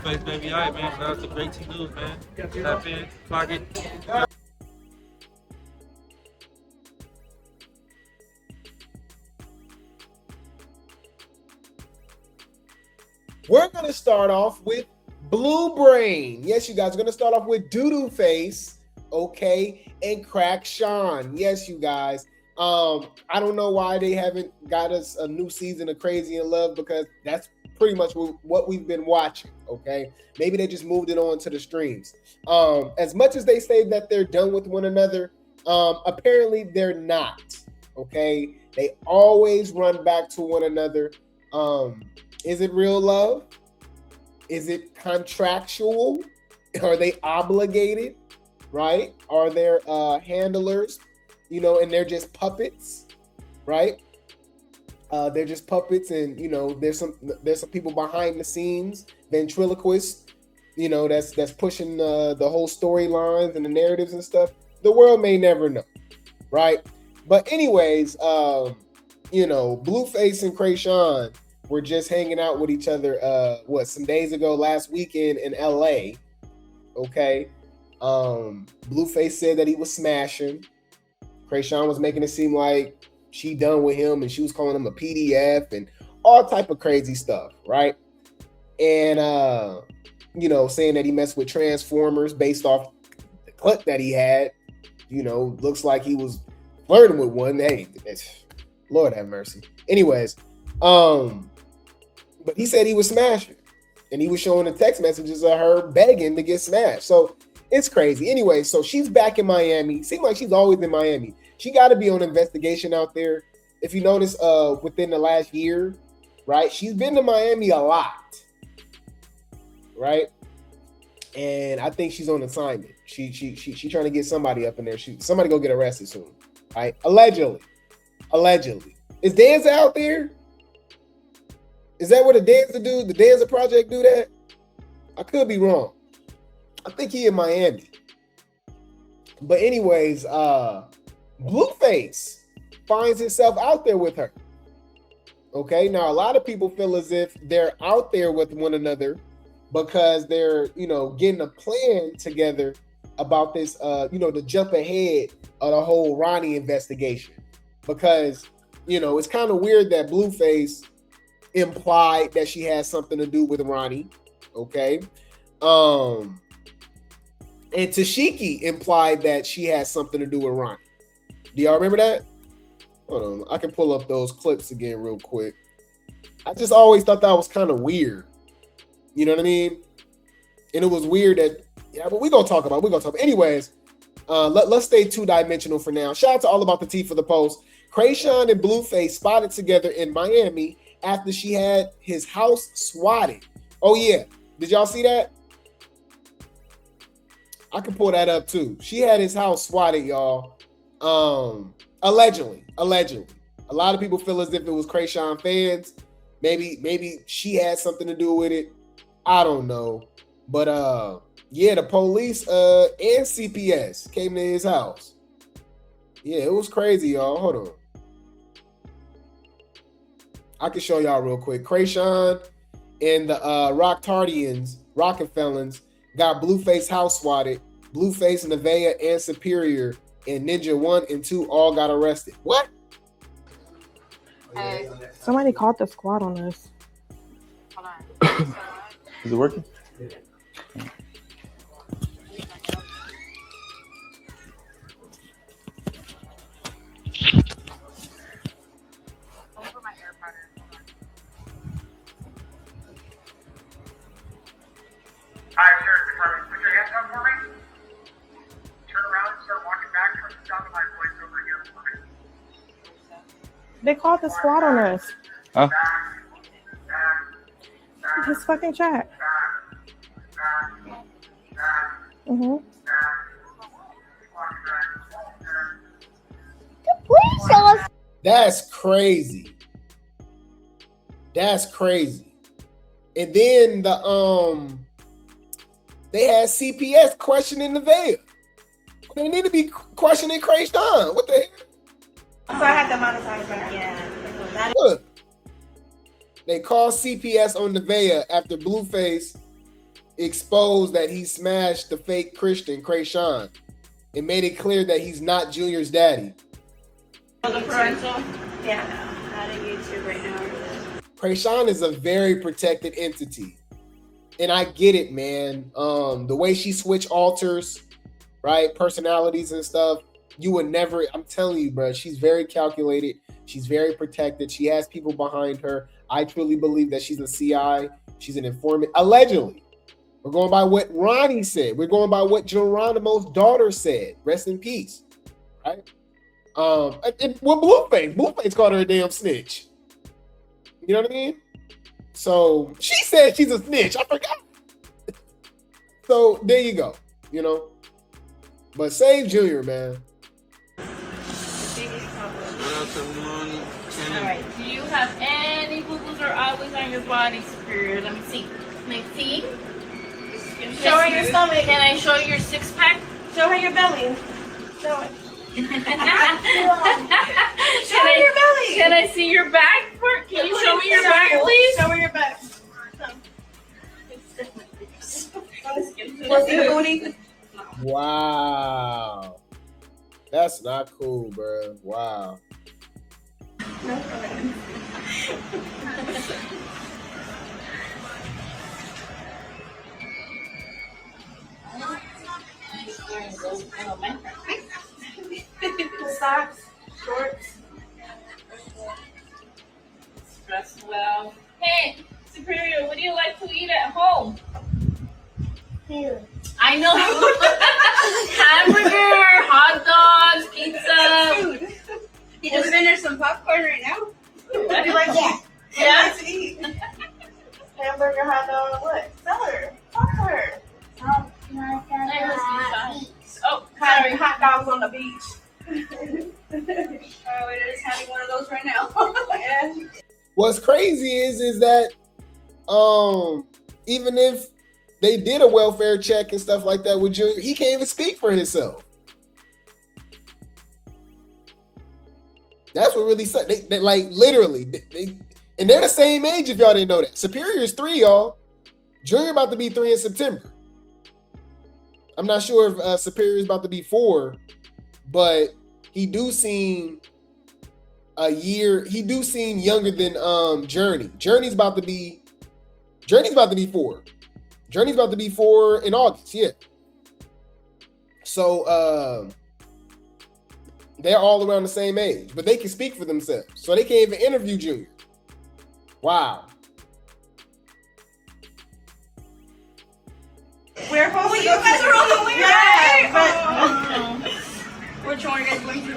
Blueface, baby. All right, man. Shout out to Grape Tea News, man. Tap in, clock it. We're going to start off with Blue Brain. Yes, you guys are going to start off with Doo-Doo Face, okay, and Chrisean. Yes, you guys. I don't know why they haven't got us a new season of Crazy in Love, because that's pretty much what we've been watching, okay? Maybe they just moved it on to the streams. As much as they say that they're done with one another, apparently they're not, okay? They always run back to one another. Is it real love? Is it contractual? Are they obligated, right? Are there handlers, you know, and they're just puppets, right? They're just puppets, and you know, there's some people behind the scenes, ventriloquists, you know, that's pushing the whole storylines and the narratives and stuff. The world may never know, right? But anyways, you know, Blueface and Chrisean were just hanging out with each other some days ago, last weekend in LA. Okay. Blueface said that he was smashing. Chrisean was making it seem like she done with him, and she was calling him a PDF and all type of crazy stuff, right? And you know, saying that he messed with Transformers based off the clip that he had. You know, looks like he was flirting with one. Hey, Lord have mercy. Anyways, but he said he was smashing, and he was showing the text messages of her begging to get smashed. So it's crazy. Anyway, so she's back in Miami. Seems like she's always in Miami. She got to be on investigation out there. If you notice, within the last year, right? She's been to Miami a lot, right? And I think she's on assignment. She trying to get somebody up in there. Somebody go get arrested soon, right? Allegedly. Is Danza out there? Is that what the Danza Project do that? I could be wrong. I think he in Miami. But anyways, Blueface finds himself out there with her. Okay, now a lot of people feel as if they're out there with one another because they're, you know, getting a plan together about this, you know, to jump ahead of the whole Ronnie investigation. Because, you know, it's kind of weird that Blueface implied that she has something to do with Ronnie, okay? And Tashiki implied that she has something to do with Ronnie. Do y'all remember that? Hold on, I can pull up those clips again real quick. I just always thought that was kind of weird. You know what I mean? And it was weird that, yeah, but we're going to talk about it. Anyways, let's stay two-dimensional for now. Shout out to All About the Tea for the post. Chrisean and Blueface spotted together in Miami after she had his house swatted. Oh, yeah. Did y'all see that? I can pull that up, too. She had his house swatted, y'all. Allegedly. A lot of people feel as if it was Chrisean fans. Maybe she had something to do with it. I don't know. But, yeah, the police and CPS came to his house. Yeah, it was crazy, y'all. Hold on. I can show y'all real quick. Chrisean and the Rockefellers got Blueface house swatted. Blueface, Nevaeh, and Superior and Ninja 1 and 2 all got arrested. What? Somebody called the squad on us. Hold on. Is it working? Hi, Sheriff's Department. Put your hands up for me. Turn around and start walking back towards the sound of my voice over here for me. They called the squad on us. Huh? His fucking chat. Mm-hmm. Please show us. That's crazy. And then they had CPS questioning Nevaeh. They need to be questioning Chrisean. What the heck? So I had the monetize back, yeah. Look, they called CPS on Nevaeh after Blueface exposed that he smashed the fake Chrisean and made it clear that he's not Junior's daddy. The parental? Yeah, no, not on YouTube right now. Chrisean is a very protected entity. And I get it, man. The way she switch alters, right? Personalities and stuff. You would never, I'm telling you, bro, she's very calculated. She's very protected. She has people behind her. I truly believe that she's a CI. She's an informant. Allegedly. We're going by what Ronnie said. We're going by what Geronimo's daughter said. Rest in peace. Right? And Blueface called her a damn snitch. You know what I mean? So she said she's a snitch. I forgot. So there you go. You know? But save Junior, man. Alright, do you have any boo-boos or oglies on your body, Superior? Let me see. Show her your stomach. Can I show you your six-pack? Show her your belly. Show it. Show her your belly. Can I see your back? Can you show me your back, please? Show her your back. Want to see the booty? Wow. That's not cool, bro. Wow. No problem. Socks, shorts. Dress well. Hey, Superior, what do you like to eat at home? I know. Hamburger, hot dogs, pizza. You just finished some popcorn right now? What do you like to eat? Yeah. What do you like to eat? Hamburger, hot dog, what? Tell her. Talk to her. Oh, Having hot dogs on the beach. We're just having one of those right now. Yeah. What's crazy is that even if they did a welfare check and stuff like that with Junior, he can't even speak for himself. That's what really sucks. They like literally, and they're the same age if y'all didn't know that. Superior is 3, y'all. Junior about to be 3 in September. I'm not sure if Superior is about to be 4, but he do seem younger than Journey. Journey's about to be 4. Journey's about to be 4 in August, yeah. So they're all around the same age, but they can speak for themselves. So they can't even interview Junior. Wow. We're hoping you guys are on the way, which one are you guys going to?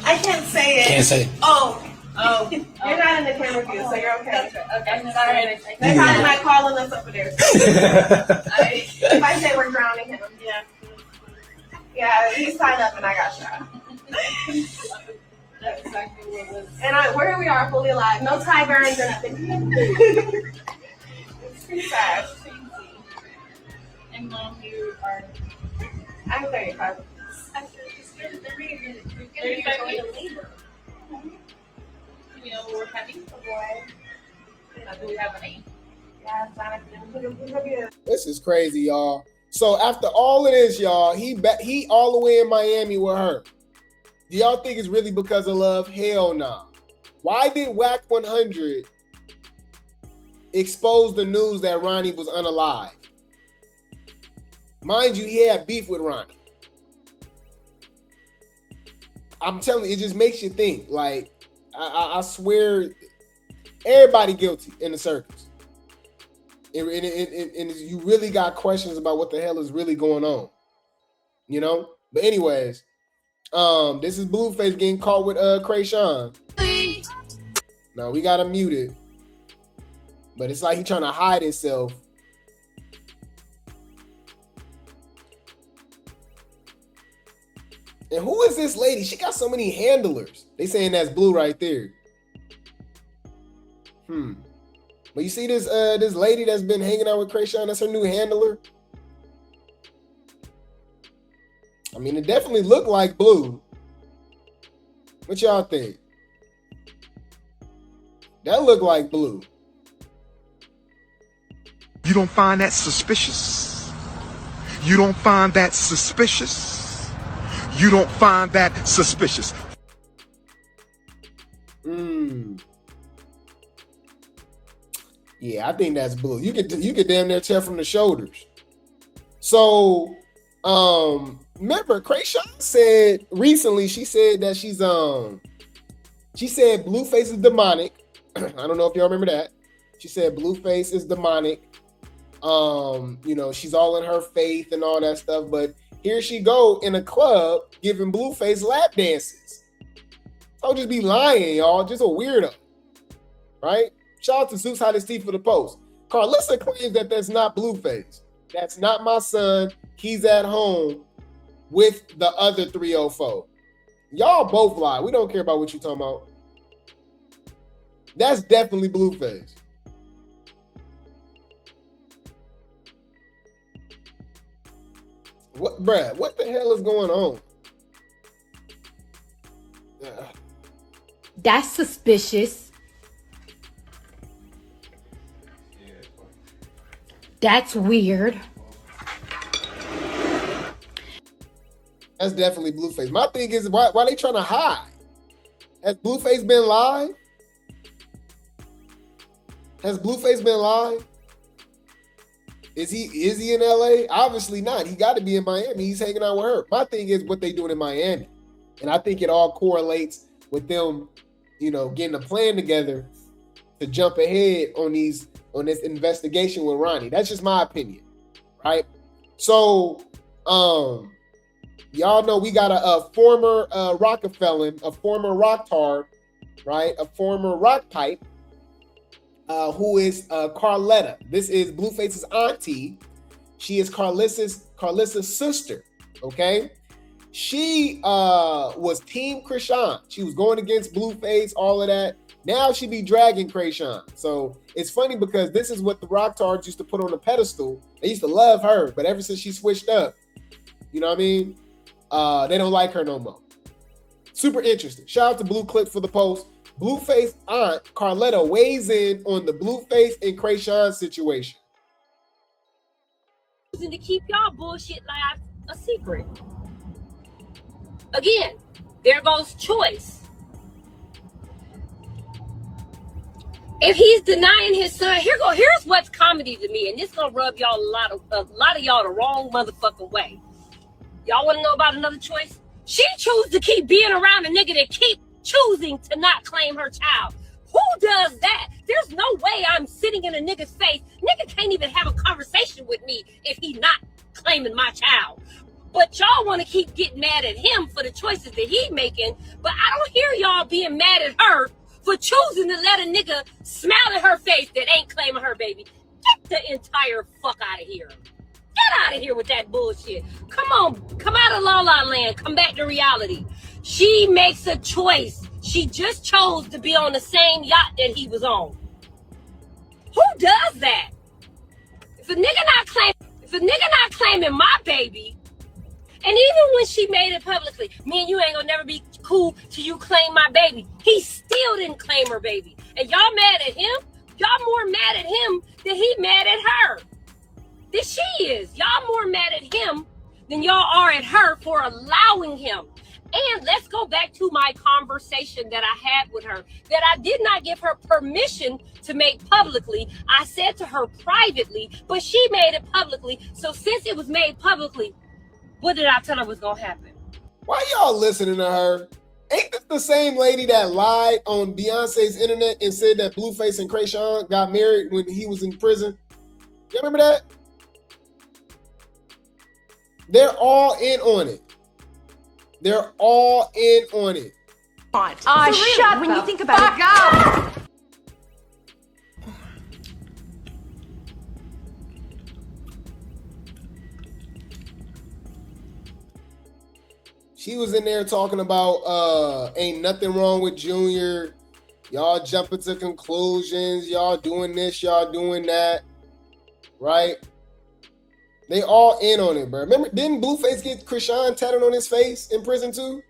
I can't say it. Can't say. Oh. You're not in the camera view, so you're okay. Okay, sorry. They're probably not calling us up there. If I say we're drowning him, yeah, he's tied up and I got shot. That's exactly what it was. And where we are, fully alive, no tie burns or nothing. It's pretty sad. And Mom, you are. I'm 35. You know, we're having a boy. Do we have a name? Yeah, This is crazy, y'all. So after all of this, y'all, he all the way in Miami with her. Do y'all think it's really because of love? Hell nah. Why did Whack 100 expose the news that Ronnie was unalive? Mind you, he had beef with Ronnie. I'm telling you, it just makes you think. Like, I swear, everybody guilty in the circus. And you really got questions about what the hell is really going on. You know? But anyways, this is Blueface getting caught with Chrisean. No, we got him muted. But it's like he trying to hide himself. And who is this lady? She got so many handlers. They saying that's Blue right there. But you see this this lady that's been hanging out with Chrisean, that's her new handler. I mean, it definitely looked like Blue. What y'all think? That looked like Blue. You don't find that suspicious? You don't find that suspicious? You don't find that suspicious? Yeah, I think that's blue. You could damn near tell from the shoulders. So, remember, Chrisean said recently, she said that she said Blueface is demonic. I don't know if y'all remember that. She said Blueface is demonic. You know, she's all in her faith and all that stuff, but here she go in a club giving Blueface lap dances. I'll just be lying, y'all. Just a weirdo, right? Shout out to Zeus Hottest Teeth for the post. Karlissa claims that that's not Blueface. That's not my son. He's at home with the other 304. Y'all both lie. We don't care about what you're talking about. That's definitely Blueface. What, bruh? What the hell is going on? That's suspicious. That's weird. That's definitely Blueface. My thing is, why they trying to hide? Has Blueface been live? Has Blueface been live? Is he in LA? Obviously not. He got to be in Miami. He's hanging out with her. My thing is what they doing in Miami. And I think it all correlates with them, you know, getting a plan together to jump ahead on this investigation with Ronnie. That's just my opinion, right? So, y'all know we got a former Rockefeller, a former Rocktard, right? A former rock pipe, who is Karlissa. This is Blueface's auntie. She is Karlissa's sister, okay? She was Team Chrisean. She was going against Blueface, all of that. Now she be dragging Chrisean. So it's funny because this is what the Rocktards used to put on the pedestal. They used to love her, but ever since she switched up, you know what I mean? They don't like her no more. Super interesting. Shout out to Blue Clip for the post. Blueface aunt Karlissa weighs in on the Blueface and Chrisean situation. To keep y'all bullshit life a secret. Again, there goes choice. If he's denying his son, here's what's comedy to me, and this gonna rub y'all a lot of y'all the wrong motherfucking way. Y'all want to know about another choice? She chooses to keep being around a nigga that keep choosing to not claim her child. Who does that? There's no way I'm sitting in a nigga's face. Nigga can't even have a conversation with me if he not claiming my child. But y'all want to keep getting mad at him for the choices that he making, but I don't hear y'all being mad at her for choosing to let a nigga smile at her face that ain't claiming her baby. Get the entire fuck out of here. Get out of here with that bullshit. Come on, come out of La La Land. Come back to reality. She makes a choice. She just chose to be on the same yacht that he was on. Who does that? If a nigga not claiming my baby, and even when she made it publicly, me and you ain't gonna never be cool till you claim my baby. He still didn't claim her baby. And y'all mad at him? Y'all more mad at him than he mad at her. That she is. Y'all more mad at him than y'all are at her for allowing him. And let's go back to my conversation that I had with her, that I did not give her permission to make publicly. I said to her privately, but she made it publicly. So since it was made publicly, what did I tell her was going to happen? Why y'all listening to her? Ain't this the same lady that lied on Beyonce's internet and said that Blueface and Chrisean got married when he was in prison? You remember that? They're all in on it. They're all in on it. Shut when you think about it. Up. She was in there talking about ain't nothing wrong with Junior. Y'all jumping to conclusions. Y'all doing this, y'all doing that. Right? They all in on it, bro. Remember, didn't Blueface get Chrisean tatted on his face in prison too?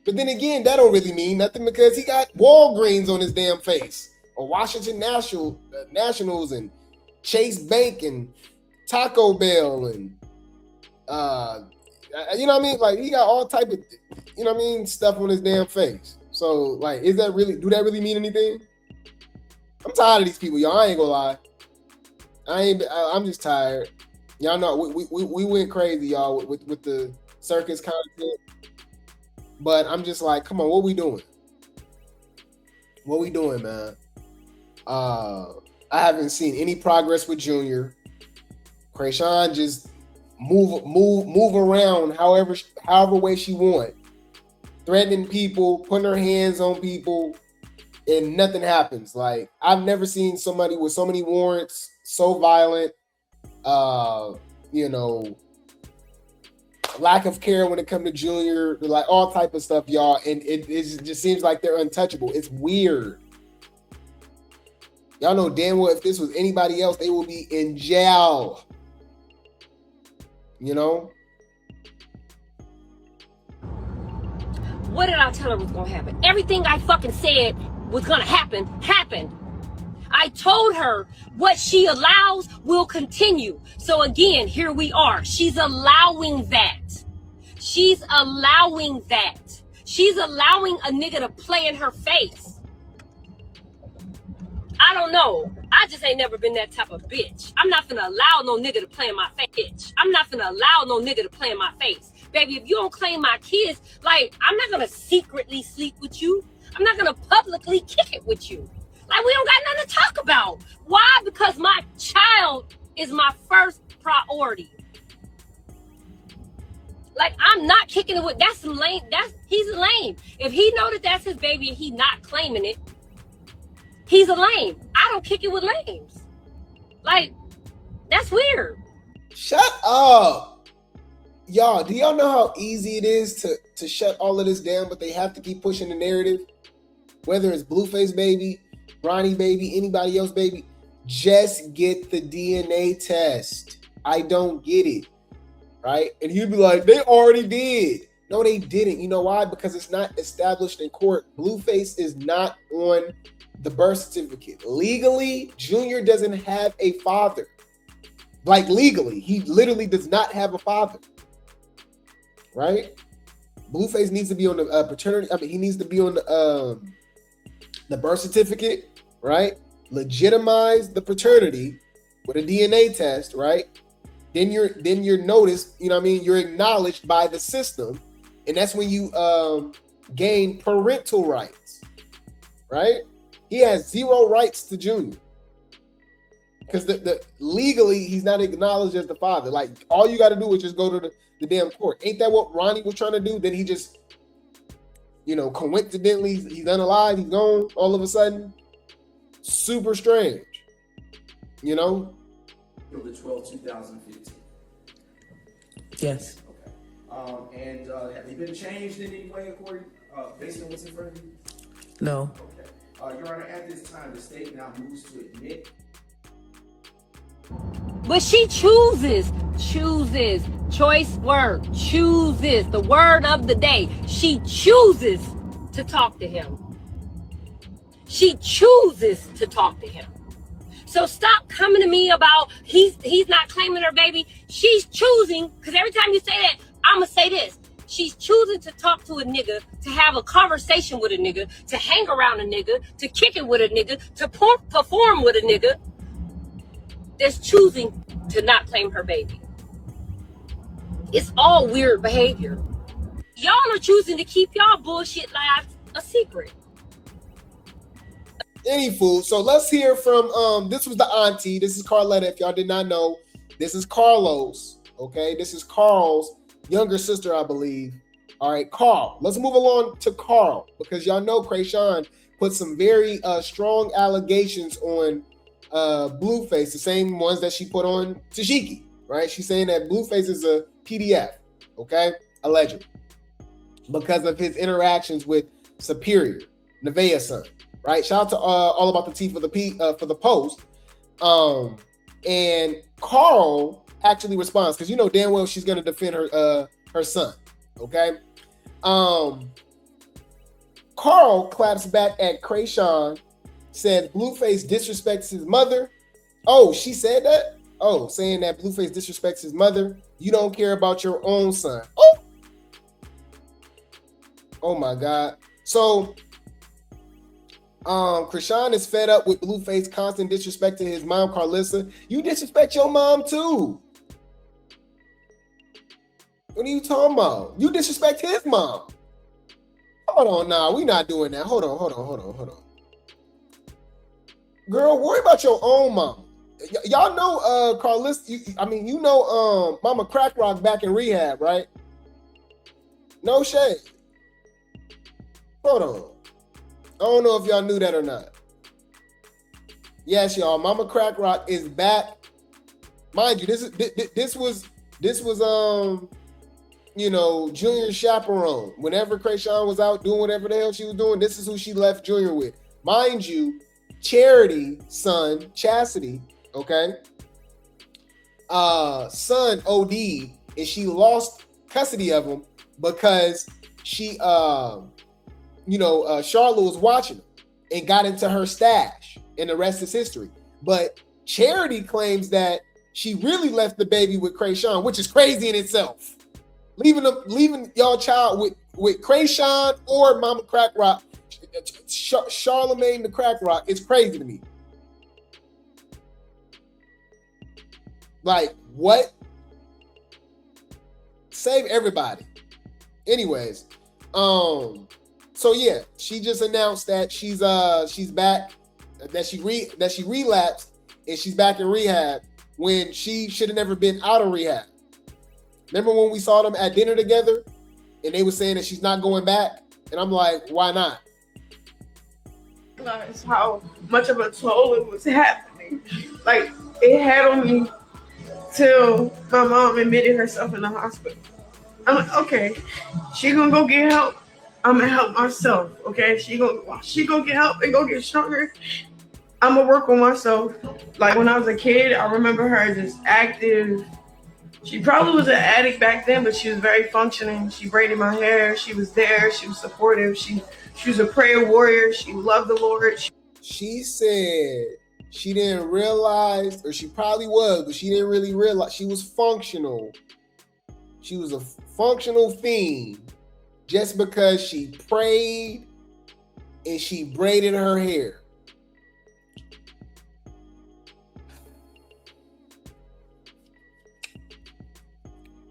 But then again, that don't really mean nothing because he got Walgreens on his damn face. Or Washington Nationals and Chase Bank and Taco Bell and you know what I mean? Like he got all type of, you know what I mean, stuff on his damn face. So like, do that really mean anything? I'm tired of these people, y'all. I ain't gonna lie. I'm just tired. Y'all know we went crazy, y'all, with the circus content. But I'm just like, come on, what we doing? What we doing, man? I haven't seen any progress with Junior. Chrisean just move around however way she want, threatening people, putting her hands on people, and nothing happens. Like I've never seen somebody with so many warrants, so violent. You know, lack of care when it comes to Junior, like all type of stuff, y'all. And it just seems like they're untouchable. It's weird. Y'all know damn well if this was anybody else, they would be in jail. You know? What did I tell her was gonna happen? Everything I fucking said was gonna happen, happened. I told her what she allows will continue. So again, here we are. She's allowing that. She's allowing that. She's allowing a nigga to play in her face. I don't know. I just ain't never been that type of bitch. I'm not gonna allow no nigga to play in my face. I'm not gonna allow no nigga to play in my face. Baby, if you don't claim my kids, like, I'm not gonna secretly sleep with you. I'm not gonna publicly kick it with you. Like, we don't got nothing to talk about. Why? Because my child is my first priority. Like, I'm not kicking it with, that's some lame, he's a lame. If he know that that's his baby and he not claiming it, he's a lame. I don't kick it with lames. Like, that's weird. Shut up. Y'all, do y'all know how easy it is to shut all of this down, but they have to keep pushing the narrative? Whether it's Blueface baby, Ronnie baby, anybody else baby, just get the DNA test. I don't get it, right? And he'd be like, they already did. No, they didn't. You know why? Because it's not established in court. Blueface is not on the birth certificate. Legally, Junior doesn't have a father. Like legally, he literally does not have a father. Right? Blueface needs to be on the paternity. I mean, he needs to be on the birth certificate, right? Legitimize the paternity with a DNA test, right? Then you're noticed. You know what I mean? You're acknowledged by the system, and that's when you gain parental rights, right? He has zero rights to Junior because the legally he's not acknowledged as the father. Like all you got to do is just go to the damn court. Ain't that what Ronnie was trying to do? Then he just, you know, coincidentally he's unalive, he's gone all of a sudden. Super strange, you know. The 12th, 2015. Yes. Okay. And have they been changed in any way according based on what's in front of you? No. Okay. Your Honor, at this time, the state now moves to admit. But she chooses, choice word, chooses, the word of the day. She chooses to talk to him. She chooses to talk to him. So stop coming to me about he's not claiming her baby. She's choosing, because every time you say that, I'm going to say this. She's choosing to talk to a nigga, to have a conversation with a nigga, to hang around a nigga, to kick it with a nigga, to perform with a nigga that's choosing to not claim her baby. It's all weird behavior. Y'all are choosing to keep y'all bullshit lives a secret. Anywho, so let's hear from this was the auntie. This is Carletta. If y'all did not know, this is Carlos. Okay, this is Carl's younger sister, I believe. All right, Carl. Let's move along to Carl because y'all know Chrisean put some very strong allegations on Blueface, the same ones that she put on Tashiki. Right? She's saying that Blueface is a PDF. Okay, allegedly, because of his interactions with Superior, Nevaeh's son. Right, shout out to All About the Tea for the post. And Carl actually responds because you know damn well she's gonna defend her son. Okay. Carl claps back at Chrisean, said Blueface disrespects his mother, Oh, she said that? Oh, saying that Blueface disrespects his mother. You don't care about your own son. Oh my God. So Chrisean is fed up with Blueface constant disrespect to his mom, Karlissa. You disrespect your mom too. What are you talking about? You disrespect his mom. Hold on, nah, we not doing that. Hold on. Girl, worry about your own mom. Y'all know Karlissa, Mama Crack Rock back in rehab, right? No shade. Hold on. I don't know if y'all knew that or not. Yes, y'all, Mama Crack Rock is back. Mind you, this was Junior's chaperone. Whenever Chrisean was out doing whatever the hell she was doing, this is who she left Junior with. Mind you, Charity's son, Chastity, okay? Son OD'd, and she lost custody of him because she, Charlotte was watching him and got into her stash, and the rest is history. But Charity claims that she really left the baby with Chrisean, which is crazy in itself. Leaving y'all child with Chrisean or Mama Crack Rock, Charlemagne the Crack Rock, is crazy to me. Like, what? Save everybody. Anyways, so yeah, she just announced that she's back, that she relapsed and she's back in rehab when she should have never been out of rehab. Remember when we saw them at dinner together and they were saying that she's not going back? And I'm like, why not? Realize how much of a toll it was happening. Like, it had on me till my mom admitted herself in the hospital. I'm like, okay, she gonna go get help. I'm gonna help myself, okay? She gonna get help and go get stronger. I'm gonna work on myself. Like, when I was a kid, I remember her just active. She probably was an addict back then, but she was very functioning. She braided my hair. She was there. She was supportive. She was a prayer warrior. She loved the Lord. She said she didn't realize, or she probably was, but she didn't really realize she was functional. She was a functional fiend just because she prayed and she braided her hair.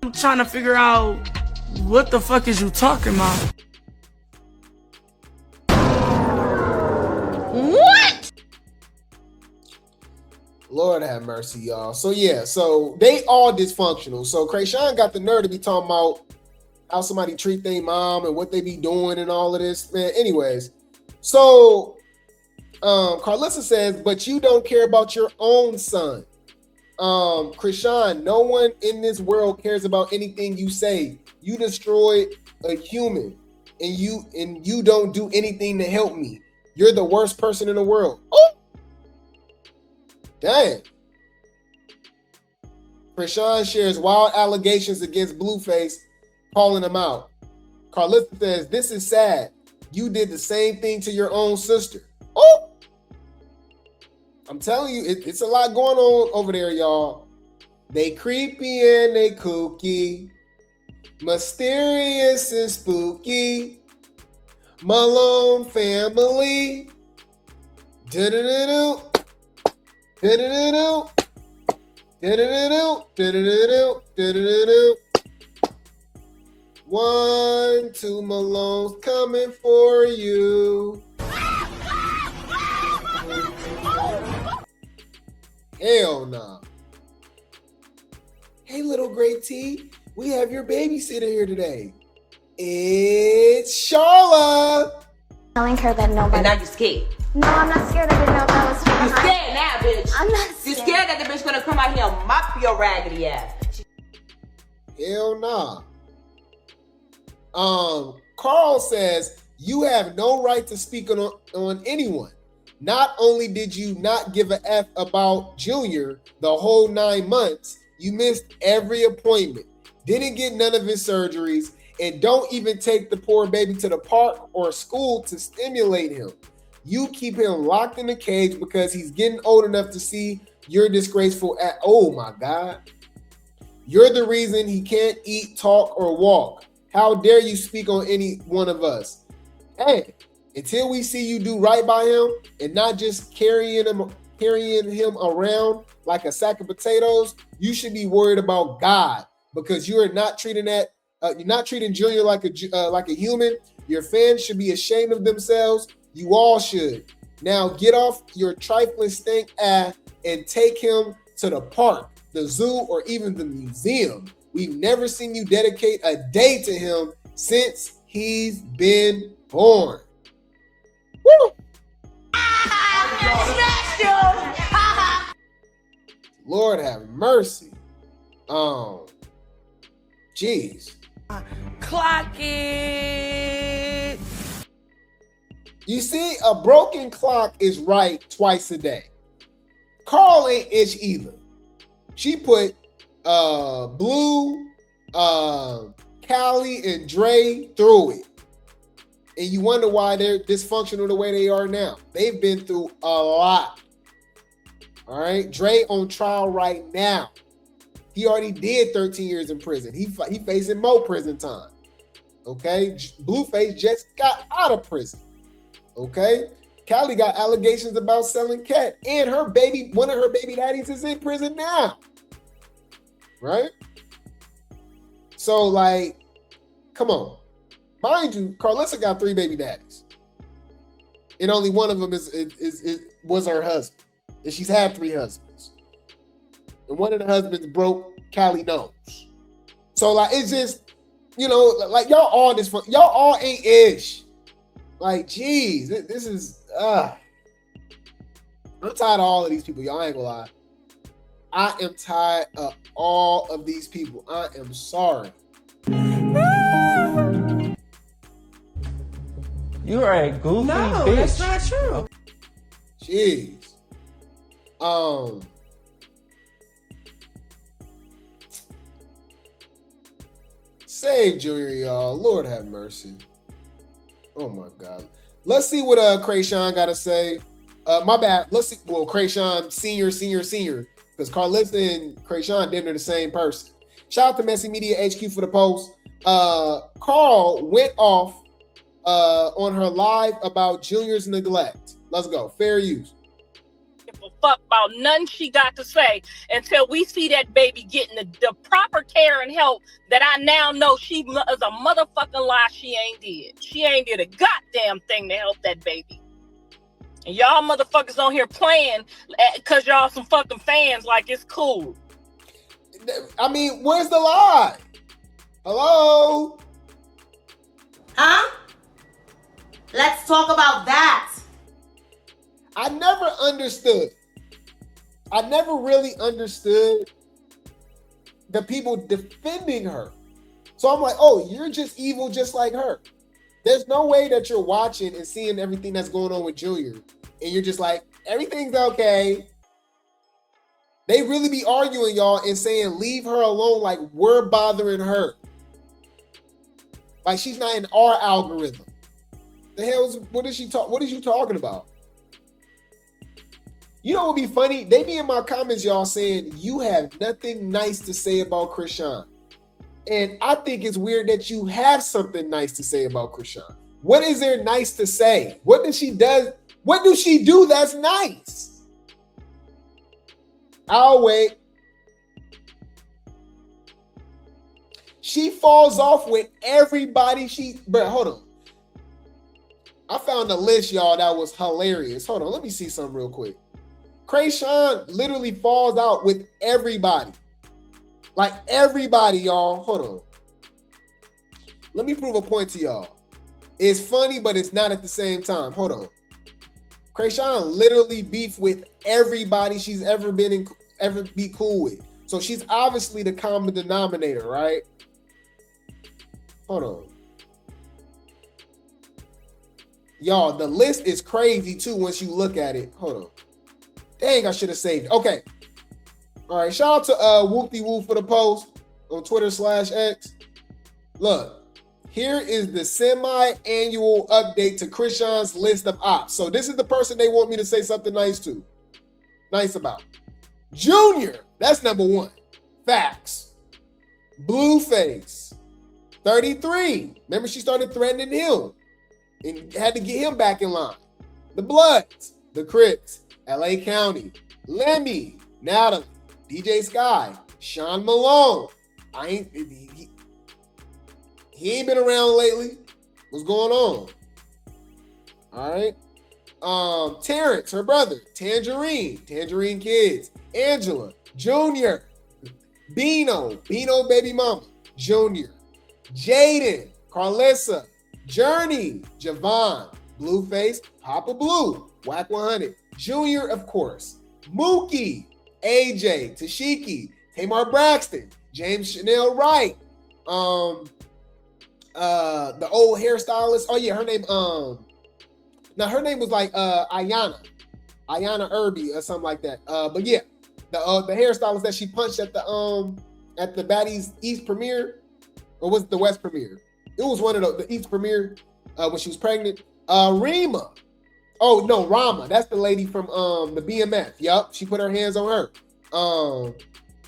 I'm trying to figure out what the fuck is you talking about? What? Lord have mercy, y'all. So yeah, so they all dysfunctional. So Chrisean got the nerve to be talking about how somebody treat their mom and what they be doing and all of this, man. Anyways, so Karlissa says, but you don't care about your own son. Chrisean, no one in this world cares about anything you say. You destroyed a human and you don't do anything to help me. You're the worst person in the world. Oh, dang. Chrisean shares wild allegations against Blueface, calling him out. Karlissa says, this is sad. You did the same thing to your own sister. Oh, I'm telling you, it's a lot going on over there, y'all. They creepy and they kooky, mysterious and spooky. Malone family. Do-do-do-do. Do-do-do-do. Do-do-do-do. Do-do-do-do. Do-do-do-do. 1, 2 Malone's coming for you. Hell nah. Hey, little Grape Tea, we have your babysitter here today. It's Charla. Telling her that nobody. And now you're scared. No, I'm not scared. I didn't know that was from You're scared now, bitch. I'm not scared. You're scared that the bitch gonna come out here and mop your raggedy ass. Hell nah. Carl says you have no right to speak on anyone. Not only did you not give a F about Junior the whole 9 months, you missed every appointment, didn't get none of his surgeries, and don't even take the poor baby to the park or school to stimulate him. You keep him locked in a cage because he's getting old enough to see You're disgraceful at, oh my God. You're the reason he can't eat, talk, or walk. How dare you speak on any one of us? Hey, until we see you do right by him and not just carrying him around like a sack of potatoes, you should be worried about God, because you are not treating you're not treating Junior like a human. Your fans should be ashamed of themselves. You all should. Now get off your trifling stink ass and take him to the park, the zoo, or even the museum. We've never seen you dedicate a day to him since he's been born. Woo! Lord have mercy. Jeez. Clock it. You see, a broken clock is right twice a day. Carl ain't itch either. She put Blue, Callie, and Dre through it. And you wonder why they're dysfunctional the way they are now. They've been through a lot. All right? Dre on trial right now. He already did 13 years in prison. He facing more prison time. Okay? Blueface just got out of prison. Okay? Callie got allegations about selling cat. And her baby, one of her baby daddies is in prison now. Right? So, like, come on. Mind you, Karlissa got 3 baby daddies. And only one of them was her husband. And she's had 3 husbands. And one of the husbands broke Callie nose. So, like, it's just, you know, like, y'all all ain't ish. Like, geez, this is, I'm tired of all of these people, y'all. I ain't gonna lie. I am tired of all of these people. I am sorry. You're a goofy bitch. That's not true. Jeez. Save Junior, y'all. Lord have mercy. Oh my God. Let's see what Chrisean got to say. My bad. Let's see. Well, Chrisean senior. Because Karlissa and Chrisean damn near the same person. Shout out to Messy Media HQ for the post. Carl went off on her live about Junior's neglect. Let's go. Fair use. Give a fuck about nothing she got to say until we see that baby getting the proper care and help that I now know she is a motherfucking lie she ain't did. She ain't did a goddamn thing to help that baby. And y'all motherfuckers on here playing because y'all some fucking fans like it's cool. I mean, where's the lie? Hello? Huh? Let's talk about that. I never understood. I never really understood the people defending her. So I'm like, oh, you're just evil just like her. There's no way that you're watching and seeing everything that's going on with Junior and you're just like, everything's okay. They really be arguing, y'all, and saying, leave her alone, like we're bothering her. Like she's not in our algorithm. The hell is, what is you talking about? You know what would be funny? They be in my comments, y'all, saying you have nothing nice to say about Chrisean. And I think it's weird that you have something nice to say about Chrisean. What is there nice to say? What does she do? What does she do that's nice? I'll wait. She falls off with everybody. But hold on. I found a list, y'all, that was hilarious. Hold on, let me see something real quick. Chrisean literally falls out with everybody. Like everybody, y'all. Hold on. Let me prove a point to y'all. It's funny, but it's not at the same time. Hold on. Chrisean literally beefed with everybody she's ever be cool with. So she's obviously the common denominator, right? Hold on. Y'all, the list is crazy too once you look at it. Hold on. Dang, I should have saved it. Okay. All right. Shout out to Whoopty Whoop for the post on Twitter/X. Look, here is the semi-annual update to Chrisean's list of ops. So this is the person they want me to say something nice about. Junior, that's number 1. Facts. Blueface, 33. Remember, she started threatening him and had to get him back in line. The Bloods, the Crips, LA County, Lemmy, Natalie, DJ Sky, Sean Malone. He ain't been around lately. What's going on? All right. Terrence, her brother, Tangerine Kids, Angela, Junior, Bino baby mama, Junior, Jaden, Karlissa, Journey, Javon, Blueface, Papa Blue, Whack 100, Junior, of course, Mookie, AJ, Tashiki, Tamar Braxton, James Chanel Wright, the old hairstylist. Oh yeah, her name now her name was like Ayana Irby or something like that. But yeah, the hairstylist that she punched at the Baddies East premiere, or was it the West premiere? It was one of the East premiere when she was pregnant. Rima. Oh no, Rama. That's the lady from the BMF. Yup, she put her hands on her.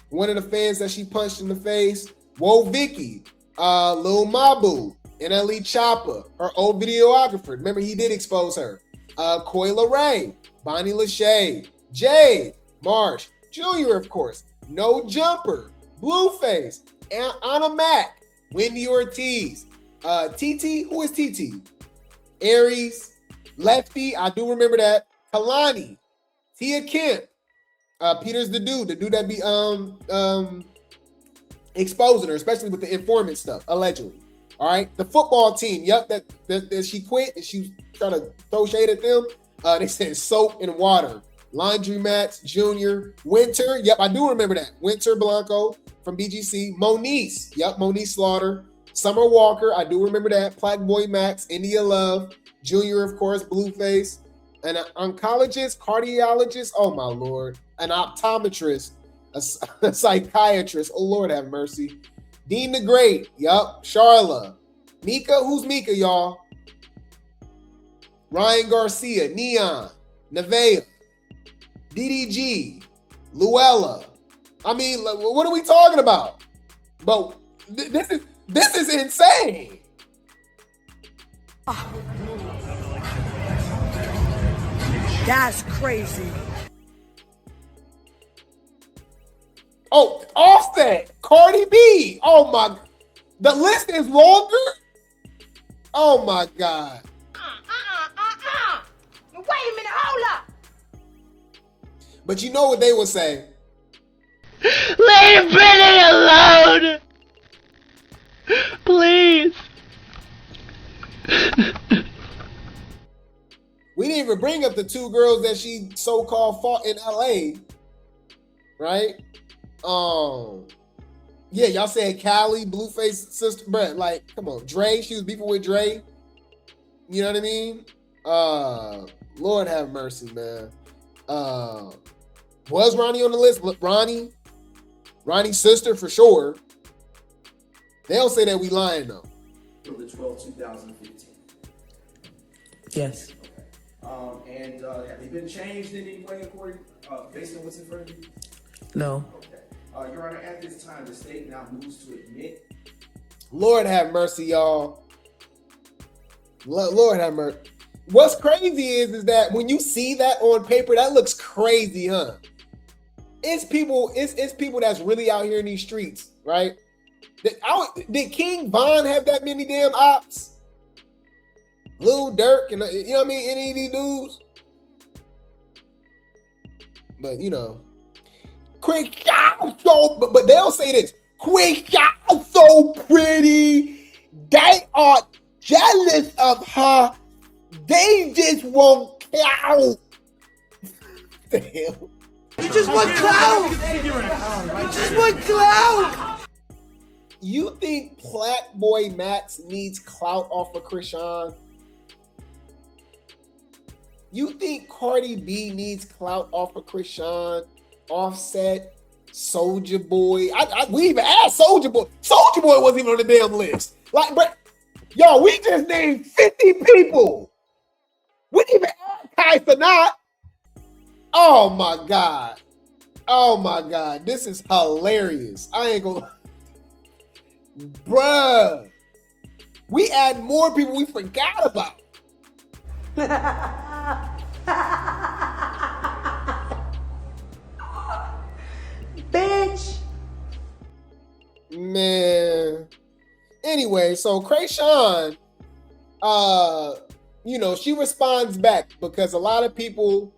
One of the fans that she punched in the face. Whoa, Vicky. Lil Mabu. NLE Chopper, her old videographer. Remember, he did expose her. Coyle Ray, Bonnie Lachey, Jay, Marsh, Junior, of course, No Jumper, Blueface, Anna Mac, Wendy Ortiz, TT, who is TT? Aries, Lefty, I do remember that. Kalani, Tia Kemp, Peter's the dude that be exposing her, especially with the informant stuff, allegedly. All right, the football team, yep, that she quit and she was trying to throw shade at them. They said soap and water. Laundromats, Junior, Winter, yep, I do remember that. Winter Blanco from BGC. Moniece, yep, Moniece Slaughter. Summer Walker, I do remember that. Plaque Boy Max, India Love, Junior, of course, Blueface. An oncologist, cardiologist, oh my Lord. An optometrist, a psychiatrist, oh Lord have mercy. Dean the Great, yup. Charla. Mika, who's Mika, y'all? Ryan Garcia, Neon, Nevea, DDG, Luella. I mean, what are we talking about? But this is insane. That's crazy. Oh, Offset, Cardi B. Oh my, the list is longer. Oh my God. Wait a minute, hold up. But you know what they would say? Leave Brittany alone. Please. We didn't even bring up the 2 girls that she so-called fought in LA, right? Yeah, y'all said Callie, Blueface sister, bruh, like, come on, Dre, she was beefing with Dre. You know what I mean? Lord have mercy, man. Was Ronnie on the list? Ronnie's sister for sure. They'll say that we lying though. From the 12, 2015. Yes. Okay. And have they been changed in any way according, based on what's in front of you? No. Okay. Your Honor, at this time, the state now moves to admit. Lord have mercy, y'all. Lord have mercy. What's crazy is that when you see that on paper, that looks crazy, huh? It's people that's really out here in these streets, right? Did King Von have that many damn ops? Lil Durk and you know what I mean? Any of these dudes? But you know, quick, but they'll say this: quick, y'all so pretty. They are jealous of her. They just want clout. The hell? You just want clout. You just want clout. You think Plaque Boy Max needs clout off of Chrisean? You think Cardi B needs clout off of Chrisean? Offset, Soulja Boy. We even asked Soulja Boy. Soulja Boy wasn't even on the damn list. Like, but yo, we just named 50 people. We didn't even ask Kai Sanat. Oh my God. Oh my God, this is hilarious. I ain't gonna, bruh. We add more people we forgot about. Bitch. Man. Anyway, so Chrisean, she responds back because a lot of people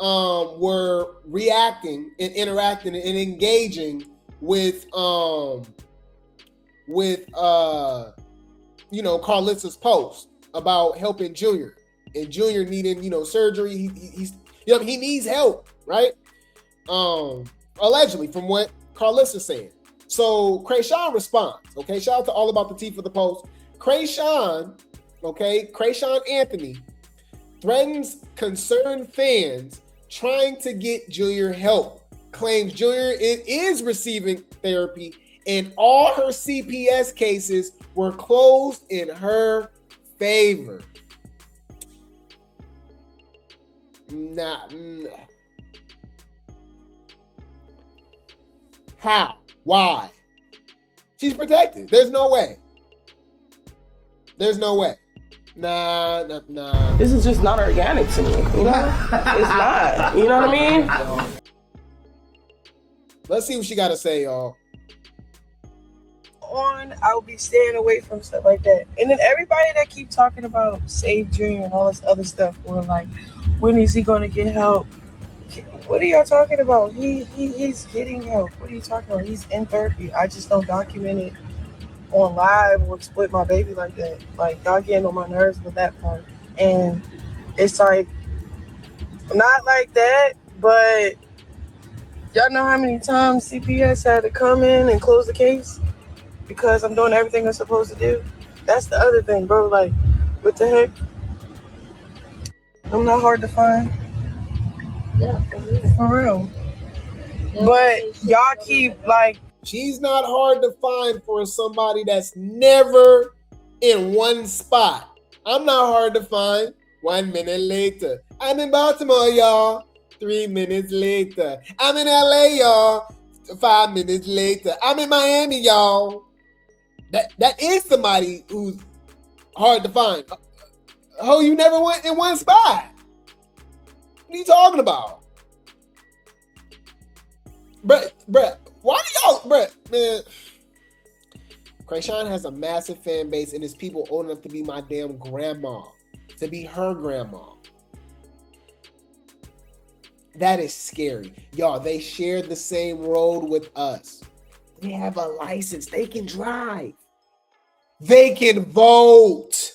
were reacting and interacting and engaging with Karlissa's post about helping Junior, and Junior needing surgery. He needs help, right? Allegedly, from what Karlissa said. So Chrisean responds. Okay, shout out to All About the Tea for the post. Chrisean Anthony threatens concerned fans trying to get Junior help. Claims Junior is receiving therapy and all her CPS cases were closed in her favor. Nah. How? Why? She's protected. There's no way. Nah. This is just not organic to me. You know? It's not. You know what I mean? Let's see what she got to say, y'all. I'll be staying away from stuff like that. And then everybody that keep talking about Save Junior and all this other stuff, we're like, when is he going to get help? What are y'all talking about? He's getting help. What are you talking about? He's in therapy. I just don't document it on live or split my baby like that. Like, y'all getting on my nerves with that part. And it's like, not like that, but y'all know how many times CPS had to come in and close the case because I'm doing everything I'm supposed to do? That's the other thing, bro. Like, what the heck? I'm not hard to find. Yeah, for real. But y'all keep like, she's not hard to find for somebody that's never in one spot. I'm not hard to find. 1 minute later, I'm in Baltimore, y'all. 3 minutes later, I'm in LA, y'all. 5 minutes later, I'm in Miami, y'all. That is somebody who's hard to find. Oh, you never went in one spot. What are you talking about? Bruh, why do y'all, man? Chrisean has a massive fan base and his people old enough to be my damn grandma, to be her grandma. That is scary. Y'all, they share the same road with us. They have a license. They can drive. They can vote.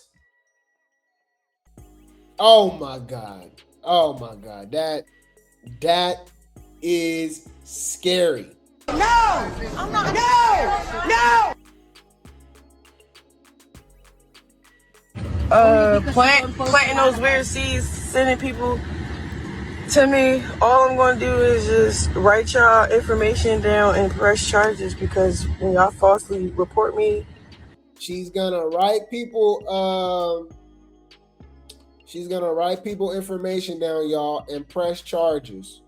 Oh my God. That is scary. No! I'm not. No! Planting those weird seeds, sending people to me. All I'm going to do is just write y'all information down and press charges, because when y'all falsely report me, she's gonna write people information down, y'all, and press charges.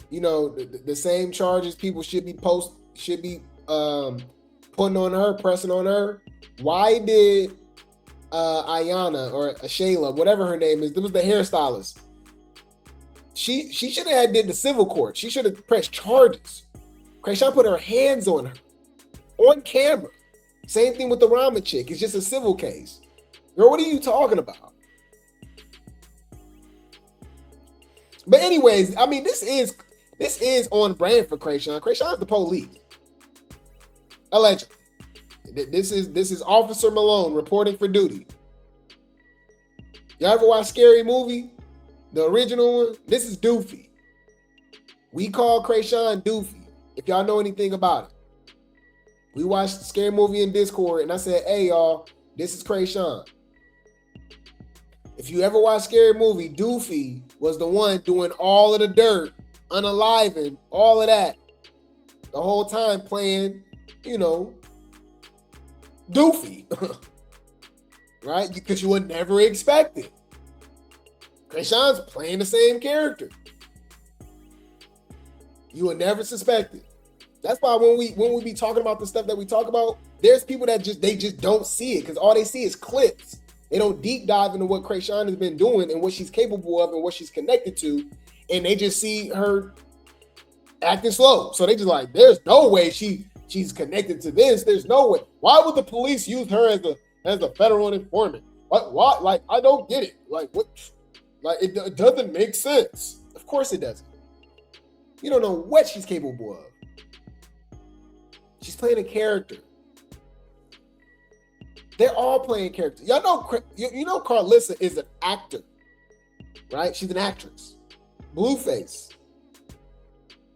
You know, the same charges people should be putting on her, pressing on her. Why did Ayana or Shayla, whatever her name is, it was the hairstylist. She should have did the civil court. She should have pressed charges. Chrisean put her hands on her on camera. Same thing with the ramen chick. It's just a civil case. Girl, what are you talking about? But anyways, I mean, this is on brand for Chrisean. Chrisean's the police. Allegedly. This is Officer Malone reporting for duty. Y'all ever watch Scary Movie? The original one? This is Doofy. We call Chrisean Doofy, if y'all know anything about it. We watched Scary Movie in Discord, and I said, hey, y'all, this is Chrisean. If you ever watch Scary Movie, Doofy was the one doing all of the dirt, unaliving, all of that. The whole time playing, Doofy. Right? Because you would never expect it. Chrisean's playing the same character. You will never suspect it. That's why when we be talking about the stuff that we talk about, there's people that just don't see it because all they see is clips. They don't deep dive into what Chrisean has been doing and what she's capable of and what she's connected to, and they just see her acting slow. So they just like, there's no way she's connected to this. There's no way. Why would the police use her as a federal informant? Why? Like, I don't get it. Like, what? Like, it doesn't make sense. Of course it doesn't. You don't know what she's capable of. She's playing a character. They're all playing characters. Y'all know, you know Karlissa is an actor, right? She's an actress. Blueface.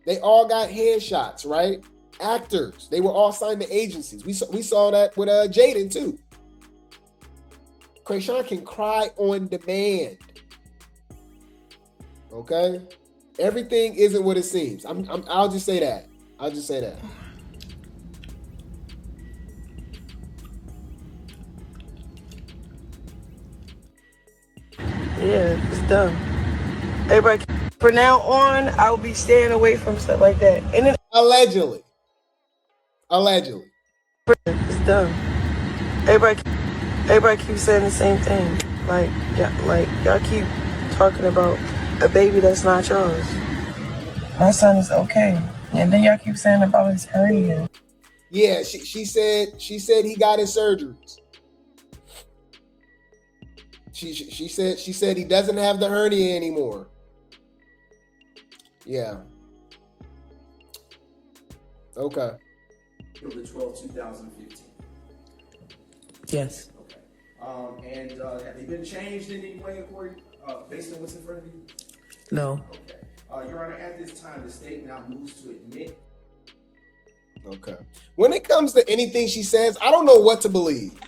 They all got headshots, right? Actors. They were all signed to agencies. We saw that with Jaden too. Chrisean can cry on demand. Okay? Everything isn't what it seems. I'll just say that. I'll just say that. Yeah, it's dumb. Everybody, from now on, I will be staying away from stuff like that. And then allegedly, it's dumb. Everybody keeps saying the same thing. Like y'all keep talking about a baby that's not yours. My son is okay, and then y'all keep saying about his hernia. Yeah, she said he got his surgeries. She said he doesn't have the hernia anymore. Yeah. Okay. April the 12th, 2015. Yes. Okay. And have they been changed in any way according, based on what's in front of you? No. Okay. Your Honor, at this time, the state now moves to admit. Okay. When it comes to anything she says, I don't know what to believe.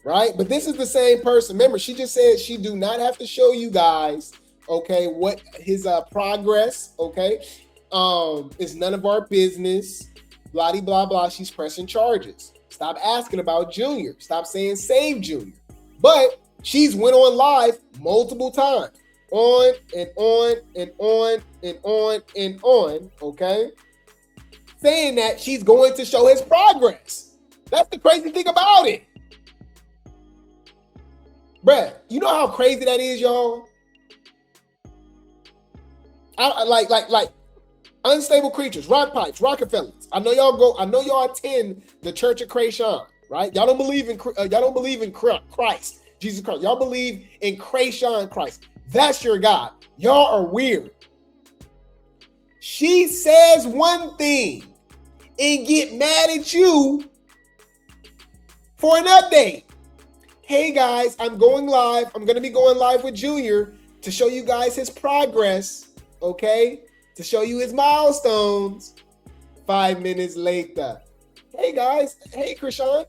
Right? But this is the same person. Remember, she just said she do not have to show you guys, okay, what his progress, okay? It's none of our business. Blah, blah, blah. She's pressing charges. Stop asking about Junior. Stop saying save Junior. But she's went on live multiple times. On and on and on and on and on, okay? Saying that she's going to show his progress. That's the crazy thing about it. Bruh, you know how crazy that is, y'all? I like unstable creatures, rock pipes, Rockefellers. I know y'all attend the Church of Chrisean, right? Y'all don't believe in Christ, Jesus Christ. Y'all believe in Chrisean Christ. That's your God. Y'all are weird. She says one thing and get mad at you for an update. Hey guys, I'm going live. I'm going to be going live with Junior to show you guys his progress, okay? To show you his milestones. 5 minutes later. Hey guys, hey Chrisean,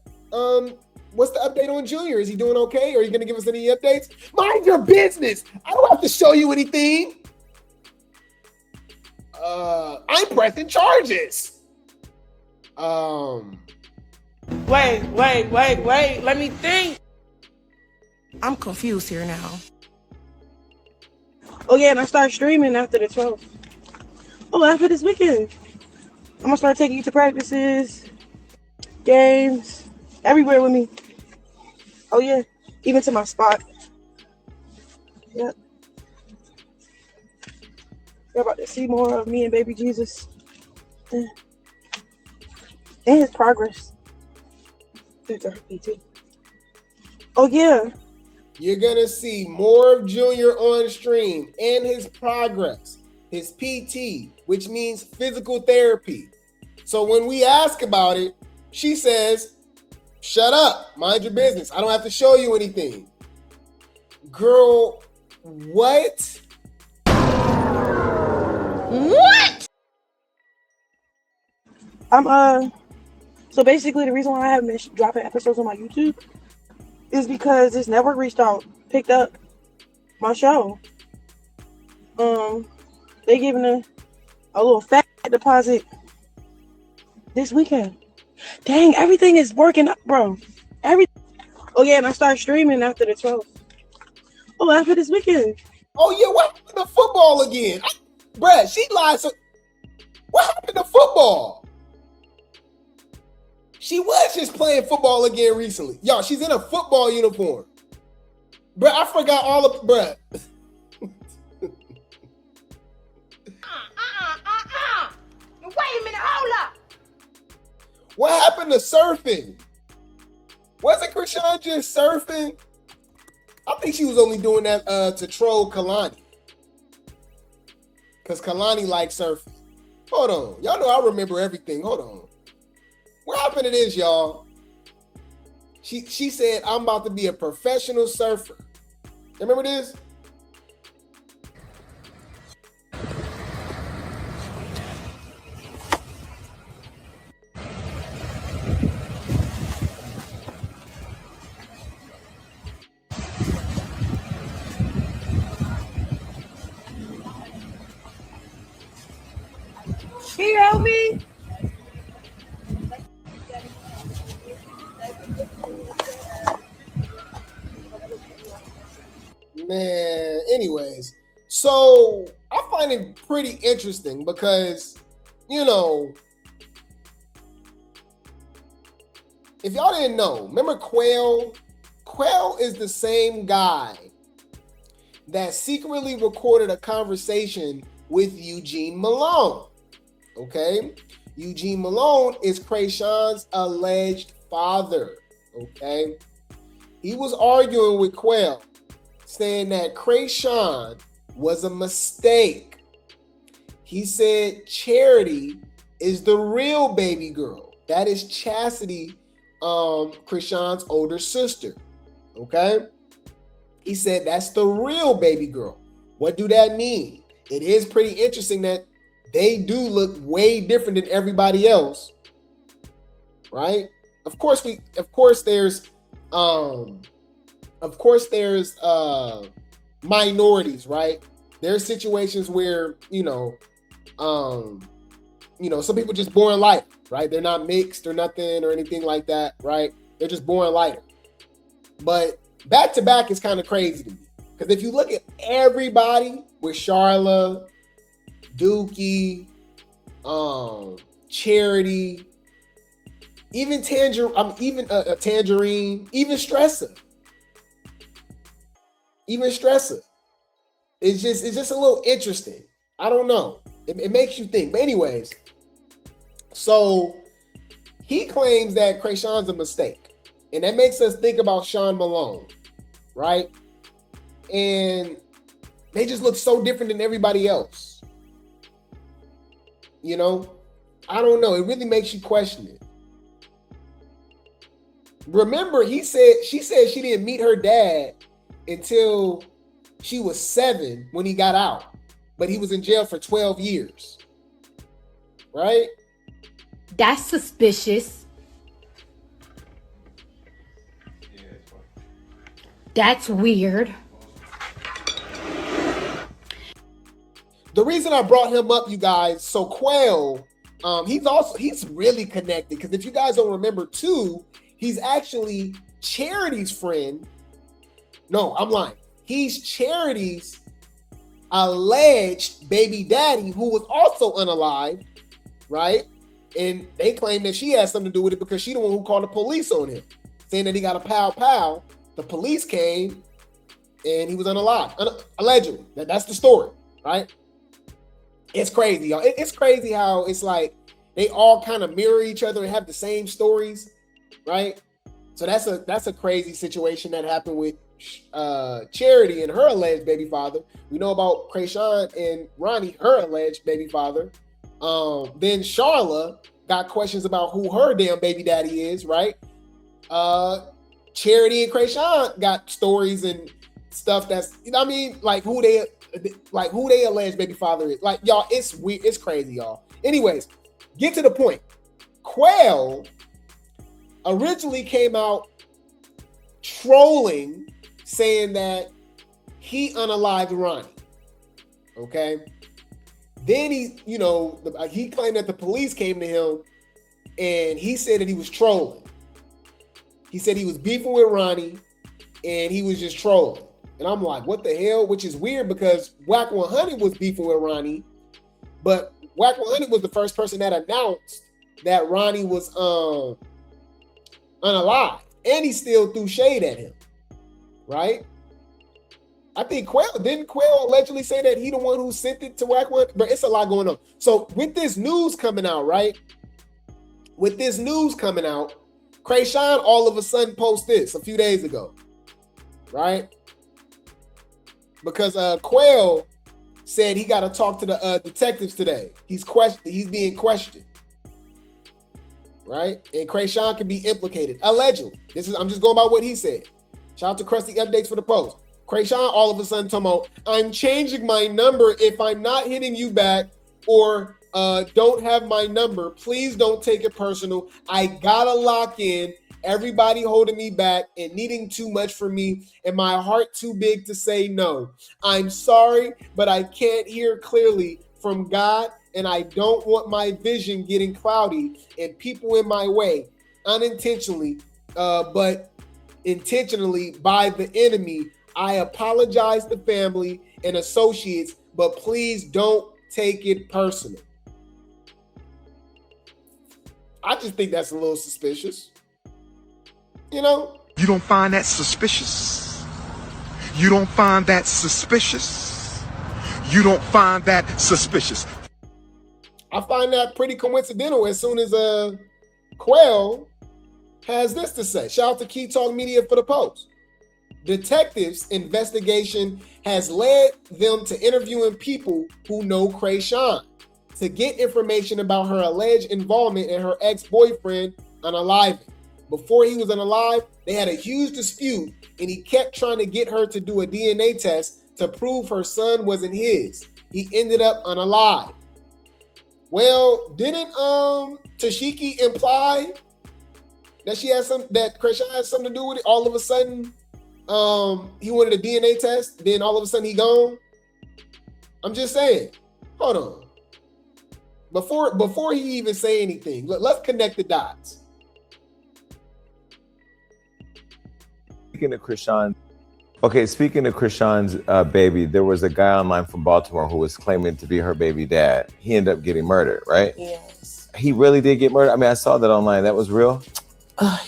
what's the update on Junior? Is he doing okay? Are you going to give us any updates? Mind your business. I don't have to show you anything. I'm pressing charges. Wait. Let me think. I'm confused here now. Oh yeah, and I start streaming after the 12th. Oh, after this weekend. I'm gonna start taking you to practices, games, everywhere with me. Oh yeah, even to my spot. Yep. You're about to see more of me and baby Jesus. And his progress. Oh yeah. You're going to see more of Junior on stream and his progress, his PT, which means physical therapy. So when we ask about it, she says, shut up, mind your business. I don't have to show you anything. Girl, what? What? So basically the reason why I haven't been dropping episodes on my YouTube is because this network picked up my show. They giving a little fat deposit this weekend. Dang, everything is working up, bro. Oh yeah, and I start streaming after the 12th. Oh, after this weekend. Oh yeah, what happened to football again? Bruh, she lied. So What happened to football? She was just playing football again recently. Y'all, she's in a football uniform. Bruh, I forgot all of, bruh. Wait a minute, hold up. What happened to surfing? Wasn't Chrisean just surfing? I think she was only doing that to troll Kalani. Because Kalani likes surfing. Hold on. Y'all know I remember everything. Hold on. What happened to this, y'all? She said, I'm about to be a professional surfer. You remember this? Can you help me? Man, anyways, so I find it pretty interesting because, you know, if y'all didn't know, remember Quail? Quail is the same guy that secretly recorded a conversation with Eugene Malone. Okay? Eugene Malone is Chrisean's alleged father. Okay? He was arguing with Quail, saying that Chrisean was a mistake. He said Charity is the real baby girl. That is Chastity, Chrisean's older sister. Okay? He said that's the real baby girl. What do that mean? It is pretty interesting that they do look way different than everybody else. Right? Of course there's minorities, right? There are situations where, some people just born lighter, right? They're not mixed or nothing or anything like that, right? They're just born lighter. But back to back is kind of crazy to me. Because if you look at everybody with Charla, Dookie, Charity, even Tangerine, even Stressa. It's just a little interesting. I don't know. It makes you think. But anyways, so he claims that Chrisean's a mistake. And that makes us think about Sean Malone, right? And they just look so different than everybody else. I don't know. It really makes you question it. Remember, she said she didn't meet her dad until she was 7 when he got out. But he was in jail for 12 years. Right? That's suspicious. That's weird. The reason I brought him up, you guys, so Quail, he's really connected. Because if you guys don't remember too, he's actually Charity's friend. No, I'm lying. He's Charity's alleged baby daddy, who was also unalived, right? And they claim that she has something to do with it because she's the one who called the police on him, saying that he got a pow. The police came and he was unalived, allegedly. That's the story, right? It's crazy, y'all. It's crazy how it's like they all kind of mirror each other and have the same stories, right? So that's a crazy situation that happened with Charity and her alleged baby father. We know about Chrisean and Ronnie, her alleged baby father. Then Charla got questions about who her damn baby daddy is, right? Charity and Chrisean got stories and stuff that's, like who they alleged baby father is. Like, y'all, it's weird, it's crazy, y'all. Anyways, get to the point. Quail originally came out trolling, saying that he unalived Ronnie. Okay. Then he claimed that the police came to him and he said that he was trolling. He said he was beefing with Ronnie and he was just trolling. And I'm like, what the hell? Which is weird because Whack 100 was beefing with Ronnie, but Whack 100 was the first person that announced that Ronnie was unalive, and he still threw shade at him, right? I think didn't Quail allegedly say that he the one who sent it to Whack 100? But it's a lot going on. So with this news coming out, right? With this news coming out, Chrisean all of a sudden post this a few days ago, right? Because Quail said he got to talk to the detectives today. He's being questioned, right? And Chrisean could be implicated, allegedly. I'm just going by what he said. Shout out to Krusty Updates for the post. Chrisean all of a sudden talking about, I'm changing my number if I'm not hitting you back or don't have my number. Please don't take it personal. I gotta lock in. Everybody holding me back and needing too much for me and my heart too big to say no. I'm sorry, but I can't hear clearly from God and I don't want my vision getting cloudy and people in my way unintentionally, but intentionally by the enemy. I apologize to family and associates, but please don't take it personal. I just think that's a little suspicious. You know? You don't find that suspicious? You don't find that suspicious? You don't find that suspicious? I find that pretty coincidental as soon as Quail has this to say. Shout out to Key Talk Media for the post. Detectives' investigation has led them to interviewing people who know Chrisean to get information about her alleged involvement in her ex-boyfriend unaliving. Before he was unalive, they had a huge dispute and he kept trying to get her to do a DNA test to prove her son wasn't his. He ended up unalive. Well, didn't Tashiki imply that that Chrisean has something to do with it? All of a sudden, he wanted a DNA test, then all of a sudden he gone. I'm just saying. Hold on. Before he even say anything, let's connect the dots. Speaking of Chrisean's baby, there was a guy online from Baltimore who was claiming to be her baby dad. He ended up getting murdered, right? Yes. He really did get murdered? I mean, I saw that online. That was real?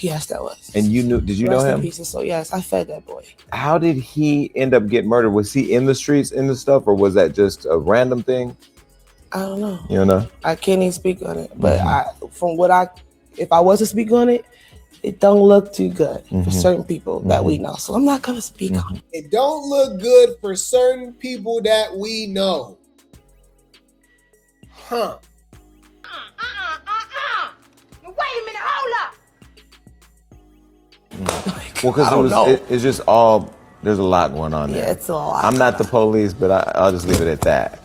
Yes, that was. And did you know him? So yes, I fed that boy. How did he end up getting murdered? Was he in the streets in the stuff, or was that just a random thing? I don't know. You don't know? I can't even speak on it. But if I was to speak on it, it don't look too good for certain people that we know. So I'm not gonna speak on it. It don't look good for certain people that we know. Huh. Wait a minute, hold up. Well, because it's just all, there's a lot going on there. Yeah, it's a lot. I'm not the police, but I'll just leave it at that.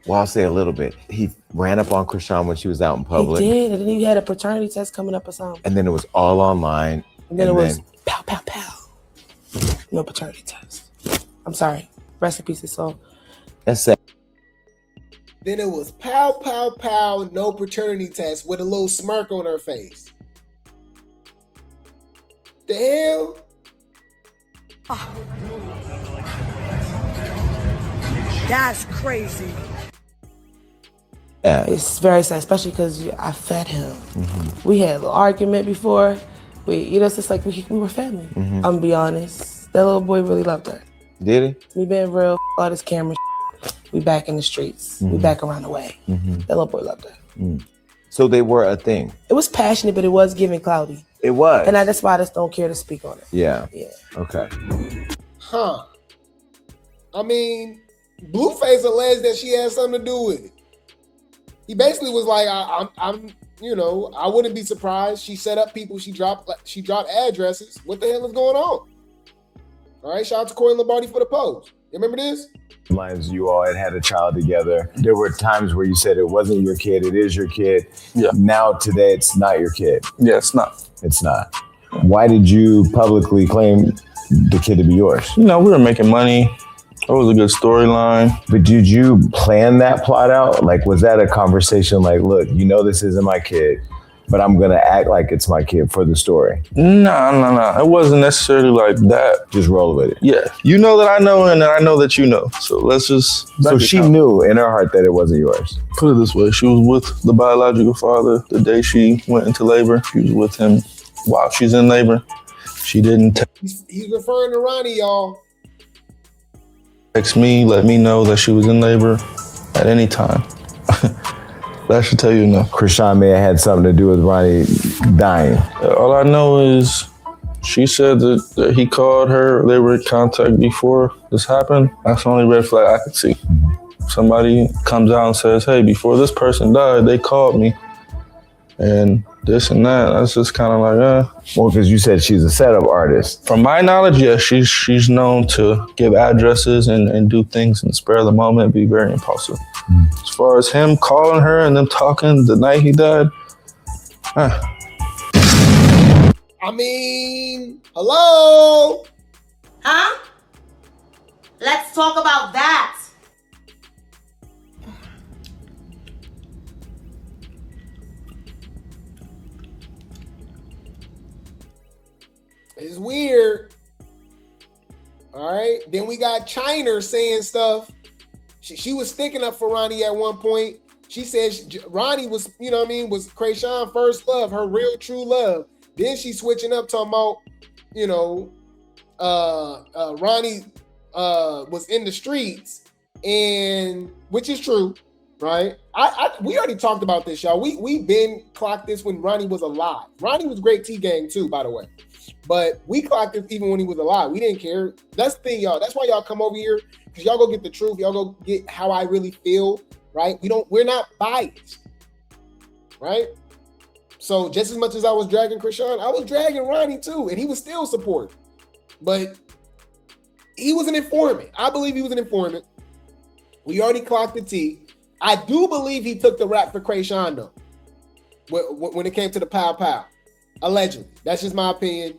Well, I'll say a little bit. He ran up on Chrisean when she was out in public. He did, and then he had a paternity test coming up or something. And then it was all online. And then it was pow, pow, pow. No paternity test. I'm sorry. Rest in peace, his soul. That's sad. Then it was pow, pow, pow, no paternity test with a little smirk on her face. The hell? That's crazy. Yeah. It's very sad, especially because I fed him. We had a little argument before. It's just like we were family. I'm gonna be honest. That little boy really loved her. Did he? We been real, all this camera. We back in the streets. We back around the way. That little boy loved her. So they were a thing. It was passionate, but it was giving cloudy. It was. And that's why I just don't care to speak on it. Yeah. Yeah. Okay. Huh. I mean, Blueface alleged that she had something to do with it. He basically was like, I wouldn't be surprised. She set up people. She dropped addresses. What the hell is going on? All right. Shout out to Corey Lombardi for the post. You remember this? You all had a child together. There were times where you said it wasn't your kid, it is your kid. Yeah. Now today it's not your kid. Yeah, it's not. It's not. Why did you publicly claim the kid to be yours? We were making money. It was a good storyline. But did you plan that plot out? Like, was that a conversation like, look, this isn't my kid. but I'm gonna act like it's my kid for the story. No. It wasn't necessarily like that. Just roll with it. Yeah. You know that I know, and I know that you know. So let's just. So she knew in her heart that it wasn't yours. Put it this way: she was with the biological father the day she went into labor. She was with him while she's in labor. She didn't. He's referring to Ronnie, y'all. Text me, let me know that she was in labor at any time. That should tell you enough. Chrisean may have had something to do with Ronnie dying. All I know is she said that he called her. They were in contact before this happened. That's the only red flag I could see. Somebody comes out and says, hey, before this person died, they called me. And this and that, that's just kind of like, Well, because you said she's a setup artist. From my knowledge, yes, she's known to give addresses and do things and spare the moment, be very impulsive. As far as him calling her and them talking the night he died, I mean, hello? Huh? Let's talk about that. It's weird. All right. Then we got China saying stuff. She was sticking up for Ronnie at one point. She said Ronnie was, you know what I mean, was Chrisean's first love, her real true love. Then she's switching up, talking about, you know, Ronnie was in the streets, and which is true, right? We already talked about this, y'all. We been clocked this when Ronnie was alive. Ronnie was Grape Tea gang too, by the way. But we clocked it even when he was alive. We didn't care. That's the thing, y'all. That's why y'all come over here, because y'all go get the truth. Y'all go get how I really feel, right? We're not biased, right? So just as much as I was dragging Chrisean, I was dragging Ronnie too, and he was still supporting. But he was an informant. I believe he was an informant. We already clocked the T. I do believe he took the rap for Chrisean though, when it came to the pow pow. Allegedly. That's just my opinion.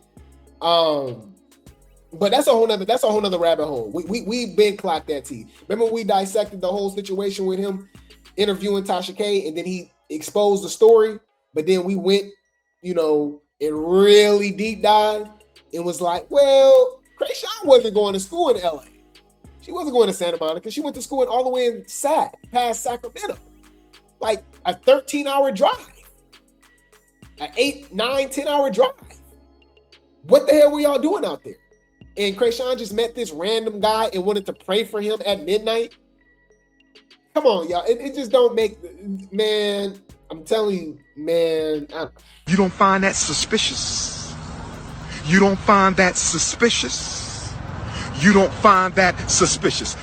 But that's a whole nother rabbit hole. We've been clocked that T. Remember when we dissected the whole situation with him interviewing Tasha K, and then he exposed the story, but then we went, you know, and really deep dive and was like, well, Chrisean wasn't going to school in LA. She wasn't going to Santa Monica. She went to school all the way in past Sacramento. Like a 13-hour drive. An 8, 9, 10-hour drive. What the hell were y'all doing out there? And Chrisean just met this random guy and wanted to pray for him at midnight. Come on, y'all. It just don't make, man, I'm telling you, man. You don't find that suspicious? You don't find that suspicious? You don't find that suspicious?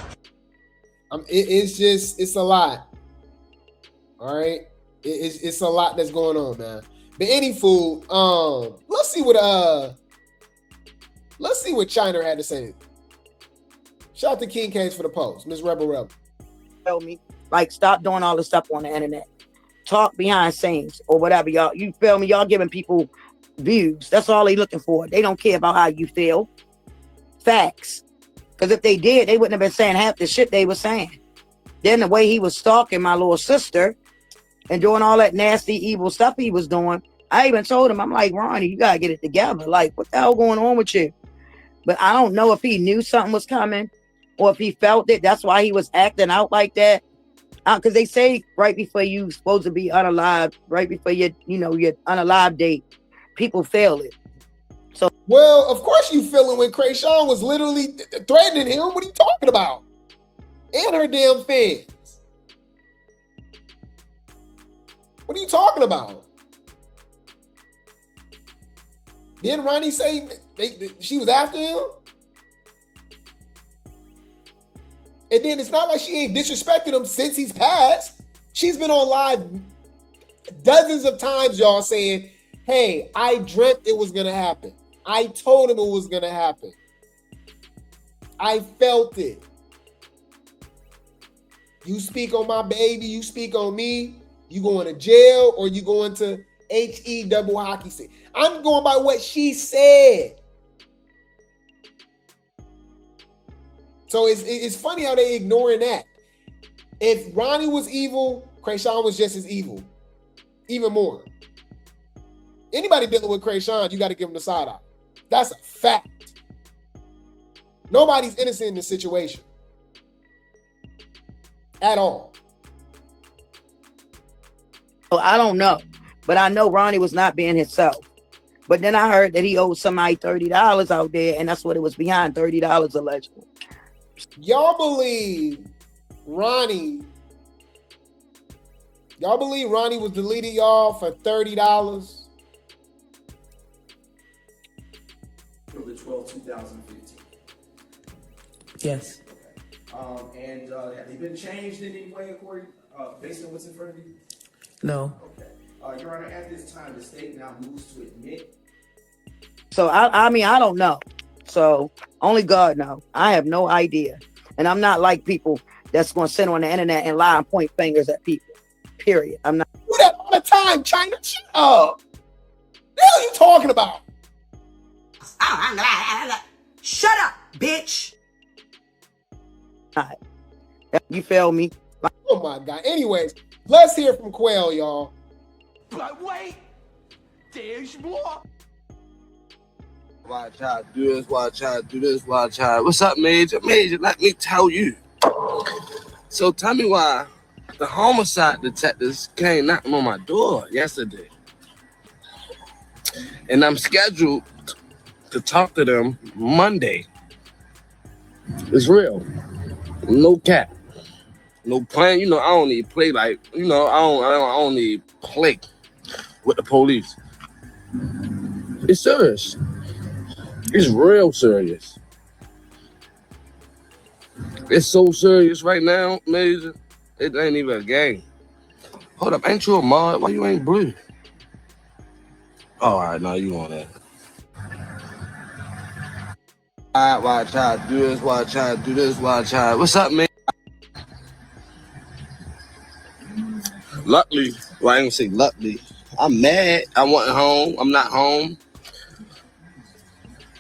It's a lot. All right? It's a lot that's going on, man. But anywho, let's see what China had to say. Shout out to King Case for the post, Miss Rebel. Tell me, like, stop doing all this stuff on the internet. Talk behind scenes or whatever, y'all. You feel me? Y'all giving people views. That's all they looking for. They don't care about how you feel. Facts. Because if they did, they wouldn't have been saying half the shit they were saying. Then the way he was stalking my little sister and doing all that nasty, evil stuff he was doing, I even told him, I'm like, Ronnie, you gotta get it together. Like, what the hell going on with you? But I don't know if he knew something was coming or if he felt it. That's why he was acting out like that. Because they say right before you supposed to be unalive, right before your unalive date, people feel it. So, well, of course you feel it when Chrisean was literally threatening him. What are you talking about? And her damn fans. What are you talking about? Didn't Ronnie say she was after him? And then it's not like she ain't disrespected him since he's passed. She's been on live dozens of times, y'all, saying, hey, I dreamt it was going to happen. I told him it was going to happen. I felt it. You speak on my baby, you speak on me, you going to jail or you going to HE double hockey stick. I'm going by what she said. So it's funny how they ignoring that. If Ronnie was evil, Chrisean was just as evil. Even more. Anybody dealing with Chrisean, you got to give them the side eye. That's a fact. Nobody's innocent in this situation at all. Well, I don't know, but I know Ronnie was not being himself. But then I heard that he owed somebody $30 out there, and that's what it was behind, $30 allegedly. Y'all believe Ronnie was deleting y'all for $30? The 12, 2015. Yes. And have they been changed in any way according, based on what's in front of you? No. Okay. Your Honor, at this time, the state now moves to admit. So I mean, I don't know. So only God knows. I have no idea. And I'm not like people that's going to sit on the internet and lie and point fingers at people. Period. I'm not. Do that all the time, China. Shut up. What the hell are you talking about? Shut up, bitch. You feel me? Oh my God. Anyways, let's hear from Quail, y'all. But wait, there's more. Why I try to do this, why I try to do this, why I try. What's up, Major? Major, let me tell you. So tell me why the homicide detectives came knocking on my door yesterday. And I'm scheduled to talk to them Monday. It's real. No cap. No plan. You know, I don't need play like, you know, I don't need play with the police. It's serious. It's real serious. It's so serious right now, Major. It ain't even a game. Hold up, ain't you a mod? Why you ain't blue? All right, now you on that. Why I try to do this, why I try to do this, why I try. What's up, man? Luckily, well, I ain't gonna say luckily. I'm mad. I wasn't home. I'm not home.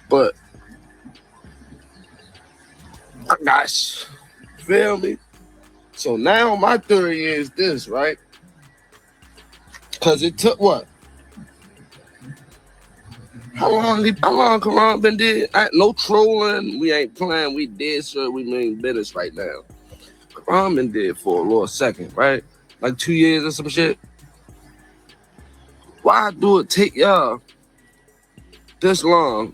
But gosh, feel me? So now my theory is this, right? Because it took what? How long Karlissa been dead? No trolling. We ain't playing. We dead, sir. We mean business right now. Karlissa been dead for a little second, right? Like 2 years or some shit. Why do it take y'all this long?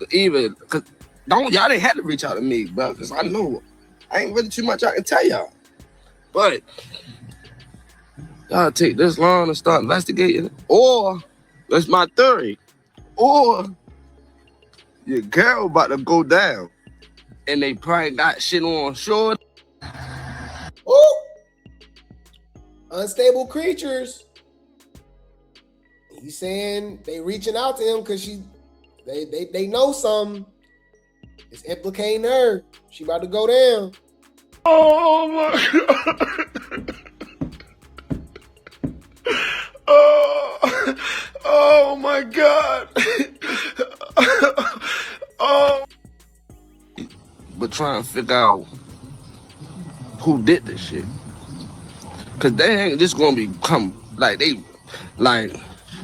Even cause y'all didn't have to reach out to me, but cause I know I ain't really too much I can tell y'all. But y'all take this long to start investigating, or that's my theory, or your girl about to go down, and they probably got shit on shore. Ooh, unstable creatures. He's saying they reaching out to him because They know something. It's implicating her. She about to go down. Oh my God. Oh my God. Oh. But trying to figure out who did this shit. Cause they ain't just gonna become like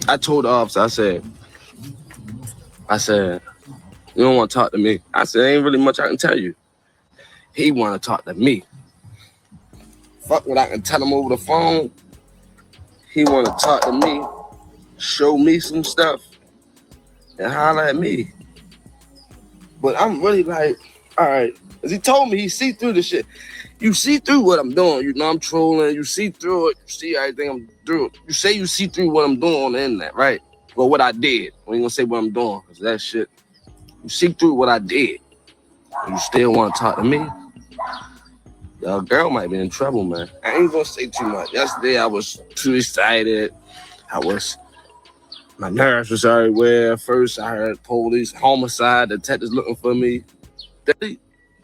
I told the officer, I said, you don't want to talk to me. I said, ain't really much I can tell you. He want to talk to me. Fuck what I can tell him over the phone. He want to talk to me, show me some stuff, and holler at me. But I'm really like, all right. Because he told me he see through the shit. You see through what I'm doing. You know I'm trolling. You see through it. You see everything I'm doing. You say you see through what I'm doing on the internet, right? Well, what I did. We ain't gonna say what I'm doing, because that shit. You see through what I did. And you still want to talk to me? Your girl might be in trouble, man. I ain't gonna say too much. Yesterday, I was too excited. My nerves was everywhere. First, I heard police, homicide, detectives looking for me.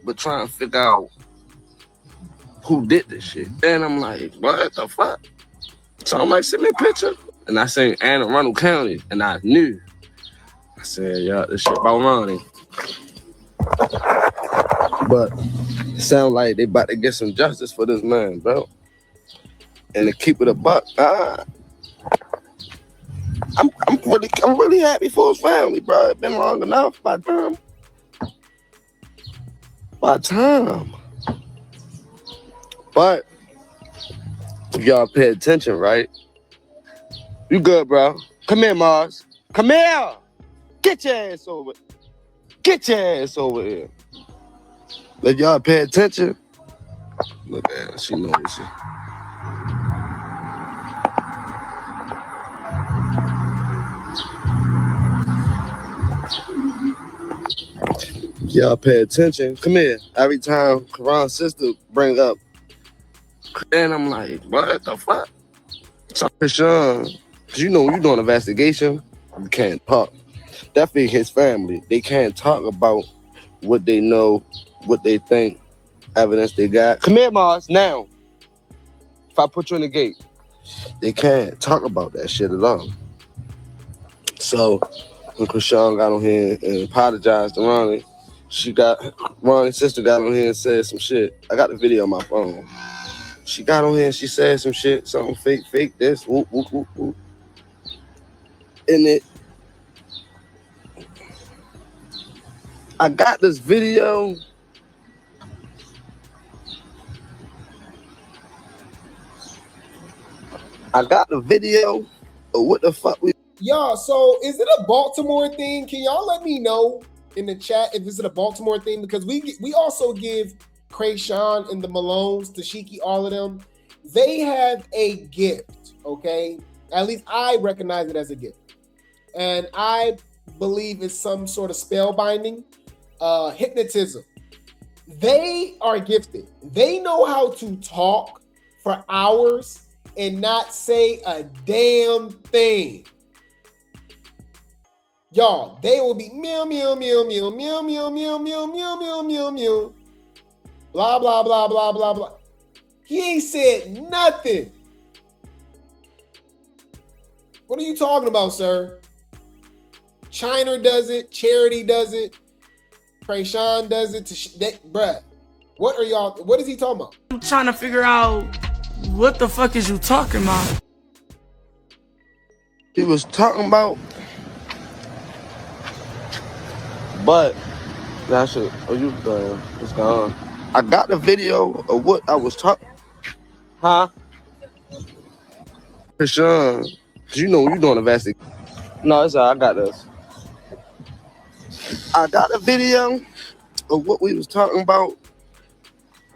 But trying to figure out who did this shit. And I'm like, what the fuck? So I'm like, send me a picture. And I seen Anne Arundel County, and I knew. I said, yeah, this shit about Ronnie. But it sound like they about to get some justice for this man, bro. And to keep it a buck, I'm really happy for his family, bro. It's been long enough by time. But if y'all pay attention, right? You good, bro? Come here, Mars. Come here. Get your ass over. Get your ass over here. Let y'all pay attention. Look at her. She knows it. Y'all pay attention. Come here. Every time Karan's sister bring up, and I'm like, what the fuck? So Chrisean, because you know when you're doing an investigation, you can't talk. Definitely his family. They can't talk about what they know, what they think, evidence they got. Come here, Mars, now. If I put you in the gate, they can't talk about that shit at all. So when Chrisean got on here and apologized to Ronnie, Ronnie's sister got on here and said some shit. I got the video on my phone. She got on here and she said some shit, something fake this, whoop, whoop, whoop, whoop. And I got this video. I got the video of what the fuck we... Y'all, so is it a Baltimore thing? Can y'all let me know in the chat if it's a Baltimore thing? Because we also give Chrisean and the Malones, Tashiki, all of them, they have a gift, okay? At least I recognize it as a gift. And I believe it's some sort of spell binding, hypnotism. They are gifted. They know how to talk for hours and not say a damn thing. Y'all, they will be meow, meow, meow, meow, meow, meow, meow, meow, meow, meow, meow, meow. Blah, blah, blah, blah, blah, blah. He ain't said nothing. What are you talking about, sir? China does it. Charity does it. Chrisean does it. Bruh, what are y'all, what is he talking about? I'm trying to figure out what the fuck is you talking about? He was talking about, but that's it. Oh, you done. It's gone. I got the video of what I was talking. Huh? Chrisean, you know when you're doing an investigation. No, it's all right. I got this. I got a video of what we was talking about,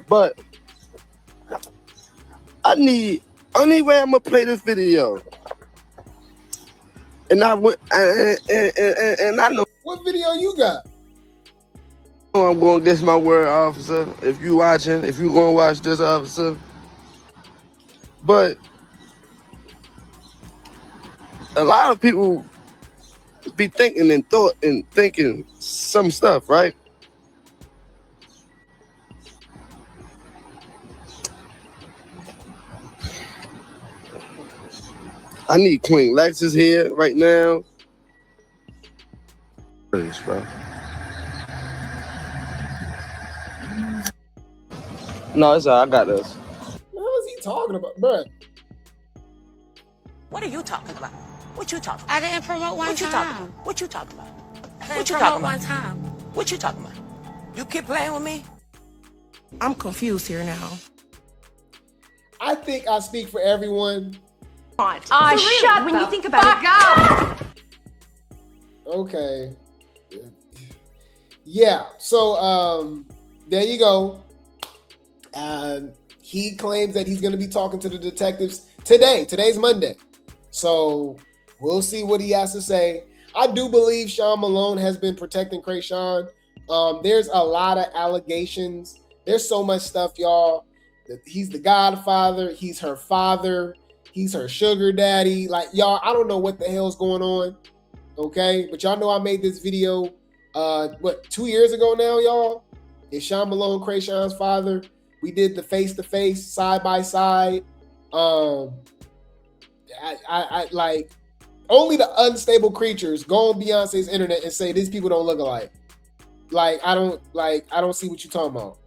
but only way I'm gonna play this video. And I went and I know what video you got. I'm going against my word, officer. If you watching, if you gonna watch this, officer. But a lot of people be thinking and thinking some stuff, right? I need Queen Lexus here right now. Please, bro. No, it's all right. I got this. What is he talking about, bro? What are you talking about? What you talking about? I didn't promote one time. What you talking about? What you talking about? One time. What you talking about? You keep playing with me? I'm confused here now. I think I speak for everyone. Shut when you think about it. Okay. Yeah. So there you go. He claims that he's going to be talking to the detectives today. Today's Monday. So we'll see what he has to say. I do believe Sean Malone has been protecting Chrisean. There's a lot of allegations. There's so much stuff, y'all. He's the godfather. He's her father. He's her sugar daddy. Like, y'all, I don't know what the hell's going on. Okay? But y'all know I made this video, 2 years ago now, y'all? It's Sean Malone, Chrisean's father. We did the face-to-face, side-by-side. I like, only the unstable creatures go on Beyonce's internet and say these people don't look alike. Like, I don't see what you're talking about.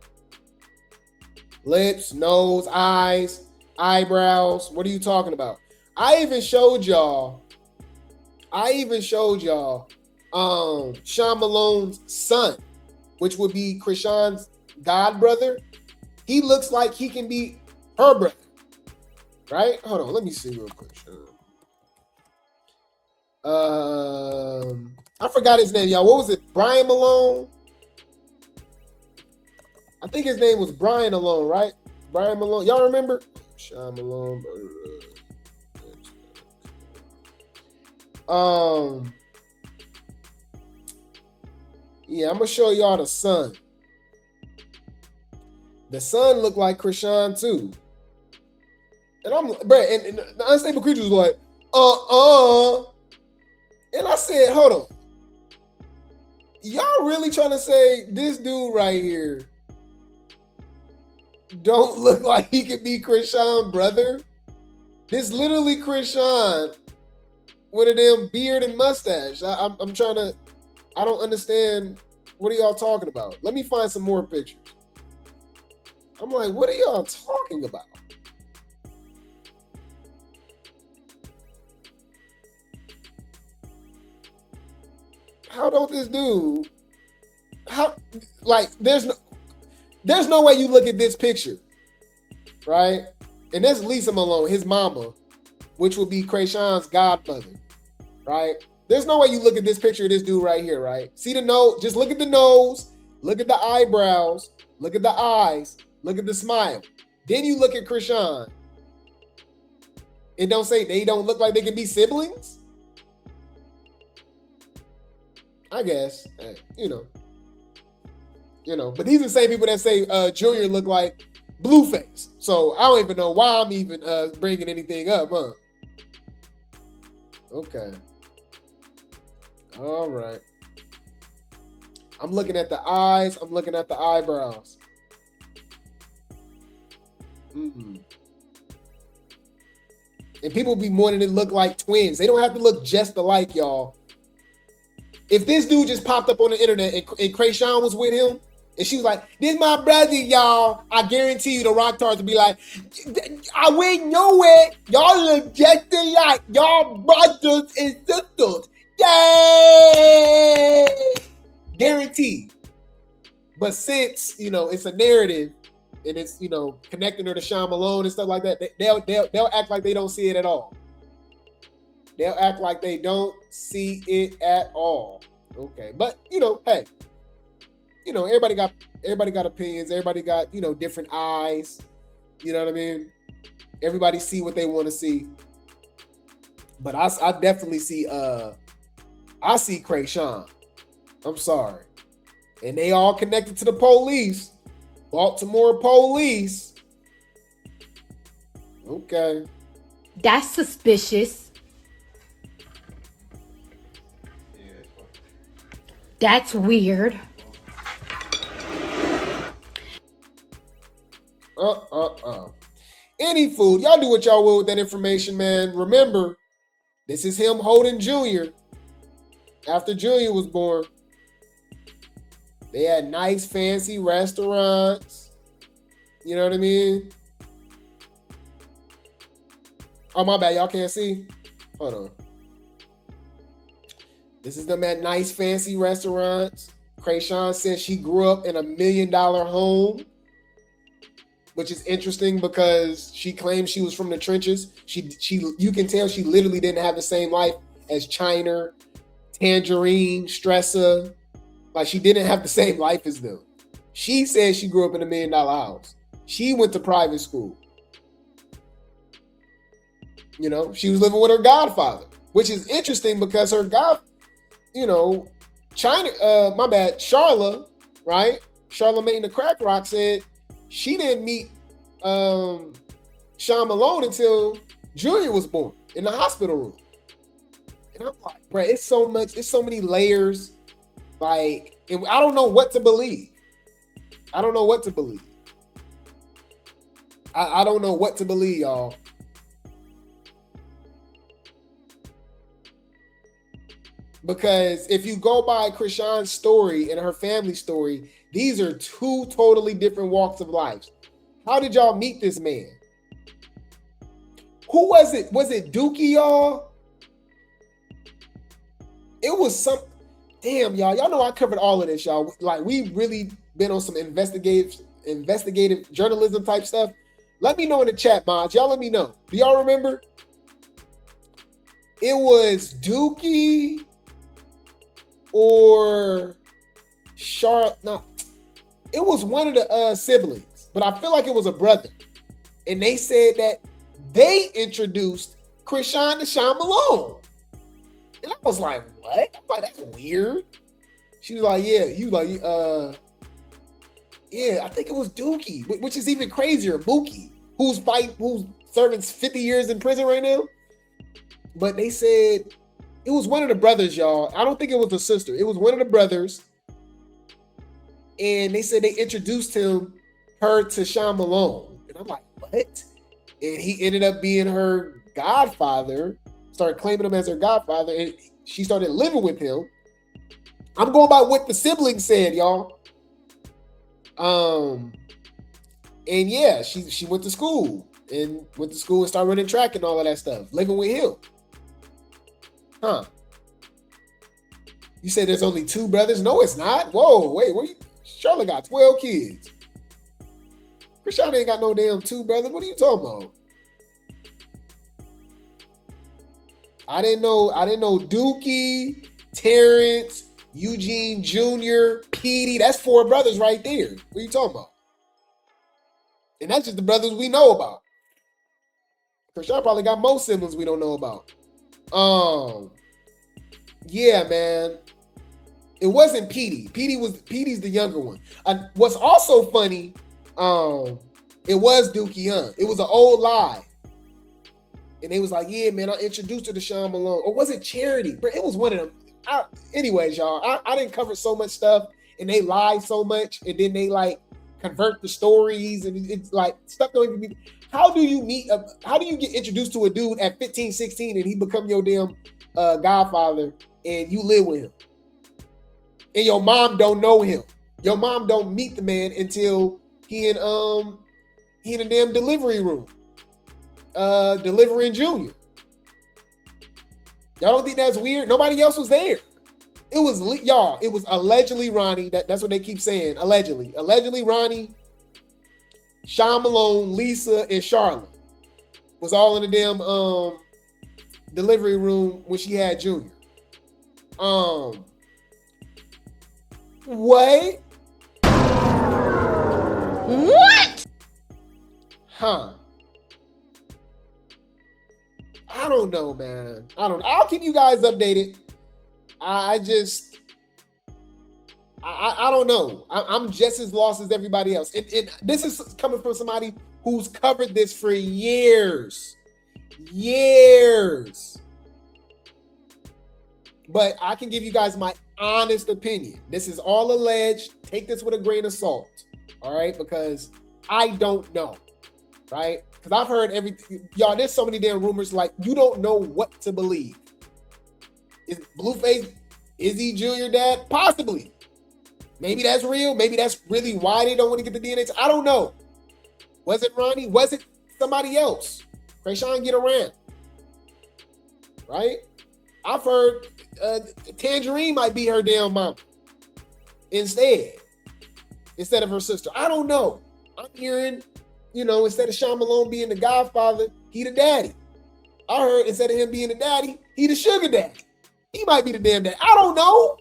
Lips, nose, eyes, eyebrows. What are you talking about? I even showed y'all I even showed y'all Sean Malone's son, which would be Chrisean's god brother. He looks like he can be her brother, right? Hold on, let me see real quick. I forgot his name, y'all. What was it? Brian Malone? I think his name was Brian Malone, right? Brian Malone. Y'all remember? Sean Malone. Yeah, I'm gonna show y'all the son. The son looked like Chrisean too. And I'm, bruh, and the Unstable Creature was like, And I said, hold on. Y'all really trying to say this dude right here don't look like he could be Chrisean, brother? This literally Chrisean with a damn beard and mustache. I'm trying to, I don't understand. What are y'all talking about? Let me find some more pictures. I'm like, what are y'all talking about? How don't this dude? How, like, there's no way you look at this picture, right? And that's Lisa Malone, his mama, which would be Chrisean's godmother, right? There's no way you look at this picture of this dude right here, right? See the nose? Just look at the nose, look at the eyebrows, look at the eyes, look at the smile. Then you look at Chrisean. It don't say they don't look like they can be siblings? I guess, you know, but these are the same people that say Junior look like Blueface. So I don't even know why I'm even bringing anything up, huh? Okay. All right. I'm looking at the eyes. I'm looking at the eyebrows. And people be wanting to look like twins. They don't have to look just alike, y'all. If this dude just popped up on the internet and Chrisean was with him, and she was like, this my brother, y'all, I guarantee you the rock stars would be like, I went nowhere. Y'all look just alike. Y'all brothers and sisters. Yay! Guaranteed. But since, it's a narrative and it's, connecting her to Sean Malone and stuff like that, they'll act like they don't see it at all. They'll act like they don't see it at all. Okay. But, hey, everybody got opinions. Everybody got, different eyes. You know what I mean? Everybody see what they want to see. But I definitely see, I see Chrisean. I'm sorry. And they all connected to the police. Baltimore police. Okay. That's suspicious. That's weird. Any food. Y'all do what y'all will with that information, man. Remember, this is him holding Junior after Junior was born. They had nice, fancy restaurants. You know what I mean? Oh, my bad. Y'all can't see? Hold on. This is them at nice, fancy restaurants. Chrisean says she grew up in $1 million home, which is interesting because she claims she was from the trenches. You can tell she literally didn't have the same life as China, Tangerine, Stressa. Like, she didn't have the same life as them. She says she grew up in $1 million house. She went to private school. She was living with her godfather, which is interesting because her Charla, right? Charlamagne the Crack Rock said she didn't meet Sean Malone until Junior was born in the hospital room. And I'm like, bro, it's so many layers. Like, and I don't know what to believe. I don't know what to believe. I don't know what to believe, y'all. Because if you go by Chrisean's story and her family story, these are two totally different walks of life. How did y'all meet this man? Who was it? Was it Dookie, y'all? it was some. Damn, y'all know I covered all of this, y'all. Like, we really been on some investigative journalism type stuff. Let me know in the chat, mods. Y'all let me know. Do y'all remember? It was Dookie or Charlotte. No, it was one of the siblings, but I feel like it was a brother. And they said that they introduced Chrisean to Sean Malone. And I was like, what? I'm like, that's weird. She was like, yeah. He was like, yeah, I think it was Dookie, which is even crazier. Mookie, who's serving 50 years in prison right now. But they said it was one of the brothers, y'all. I don't think it was a sister. It was one of the brothers. And they said they introduced her to Sean Malone. And I'm like, what? And he ended up being her godfather, started claiming him as her godfather, and she started living with him. I'm going by what the siblings said, y'all. And yeah, she went to school and started running track and all of that stuff, living with him. Huh. You said there's only 2 brothers? No, it's not. Whoa, wait, Charlotte got 12 kids. Chrisean ain't got no damn 2 brothers. What are you talking about? I didn't know Dookie, Terrence, Eugene Jr., Petey. That's 4 brothers right there. What are you talking about? And that's just the brothers we know about. Chrisean probably got most siblings we don't know about. Yeah, man. It wasn't Petey. Petey's the younger one. What's also funny, it was Dookie, huh? It was an old lie. And they was like, yeah, man, I introduced her to Sean Malone. Or was it Charity? It was one of them. Anyways, y'all, I didn't cover so much stuff, and they lie so much, and then they like convert the stories, and it's like stuff don't even be. How do you get introduced to a dude at 15, 16, and he become your damn godfather, and you live with him? And your mom don't know him. Your mom don't meet the man until he in a damn delivery room. Delivering Junior. Y'all don't think that's weird? Nobody else was there. It was allegedly Ronnie. That's what they keep saying. Allegedly Ronnie, Sean Malone, Lisa, and Charlotte was all in the damn delivery room when she had Junior. What? Huh. I don't know, man. I'll keep you guys updated. I don't know. I'm just as lost as everybody else. And this is coming from somebody who's covered this for years. But I can give you guys my honest opinion. This is all alleged. Take this with a grain of salt. All right? Because I don't know. Right? Because I've heard everything. Y'all, there's so many damn rumors, like, you don't know what to believe. Is Blueface, is he Junior dad? Possibly. Maybe that's real. Maybe that's really why they don't want to get the DNA. I don't know. Was it Ronnie? Was it somebody else? Chrisean get around. Right? I've heard Tangerine might be her damn mom instead of her sister. I don't know. I'm hearing, instead of Sean Malone being the godfather, he the daddy. I heard instead of him being the daddy, he the sugar daddy. He might be the damn daddy. I don't know.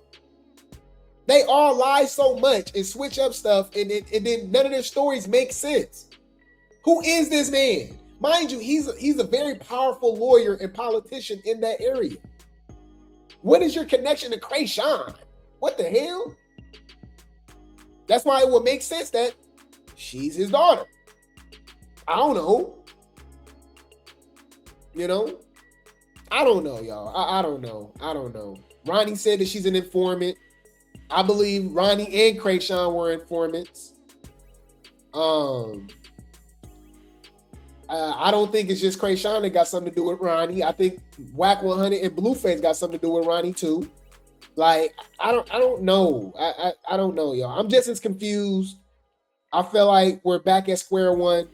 They all lie so much and switch up stuff, and then none of their stories make sense. Who is this man? Mind you, he's a very powerful lawyer and politician in that area. What is your connection to Chrisean? What the hell? That's why it would make sense that she's his daughter. I don't know. I don't know, y'all. I don't know. Ronnie said that she's an informant. I believe Ronnie and Chrisean were informants. I don't think it's just Chrisean that got something to do with Ronnie. I think Whack 100 and Blueface got something to do with Ronnie too. Like, I don't know. I don't know, y'all. I'm just as confused. I feel like we're back at square one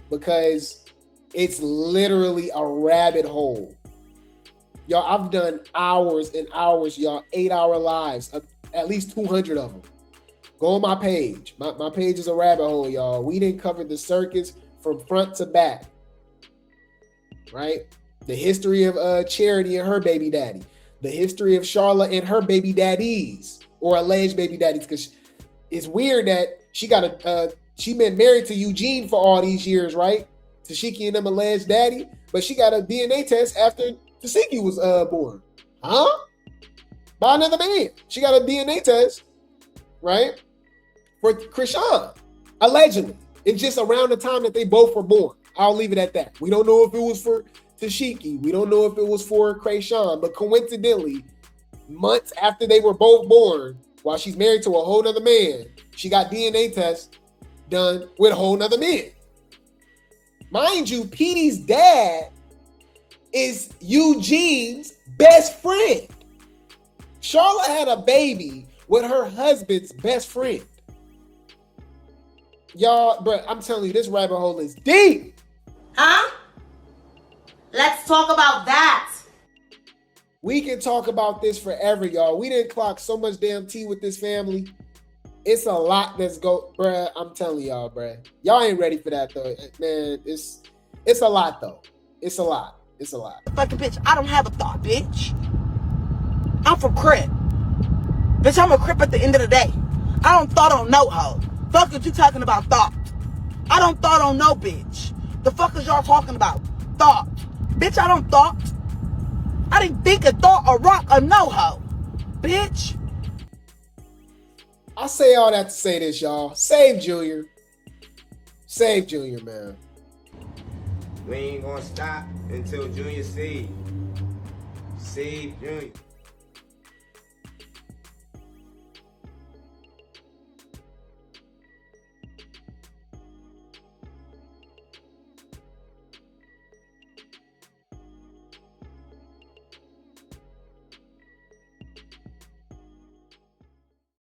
because it's literally a rabbit hole. Y'all, I've done hours and hours, y'all, 8-hour lives, at least 200 of them. Go on my page. My page is a rabbit hole, y'all. We didn't cover the circus from front to back, right? The history of Charity and her baby daddy. The history of Charlotte and her baby daddies, or alleged baby daddies, because it's weird that she been married to Eugene for all these years, right? Tashiki and them alleged daddy, but she got a DNA test after Tashiki was born. Huh? By another man. She got a DNA test, right? For Chrisean, allegedly. It's just around the time that they both were born. I'll leave it at that. We don't know if it was for Tashiki. We don't know if it was for Chrisean, but coincidentally, months after they were both born, while she's married to a whole nother man, she got DNA tests done with a whole nother man. Mind you, Petey's dad is Eugene's best friend. Charlotte had a baby with her husband's best friend. Y'all, bro, I'm telling you, this rabbit hole is deep. Huh? Let's talk about that. We can talk about this forever, y'all. We didn't clock so much damn tea with this family. It's a lot that's bruh. I'm telling y'all, bruh. Y'all ain't ready for that though, man. It's a lot though. It's a lot. It's a lot. Fucking bitch, I don't have a thought, bitch. I'm from Crip. Bitch, I'm a Crip at the end of the day. I don't thought on no hoe. Fuck what you talking about thought. I don't thought on no bitch. The fuck is y'all talking about? Thought. Bitch, I don't thought. I didn't think a thought, a rock, a no hoe. Bitch. I say all that to say this, y'all. Save Junior. Save Junior, man. We ain't gonna stop until Junior save. Save Junior.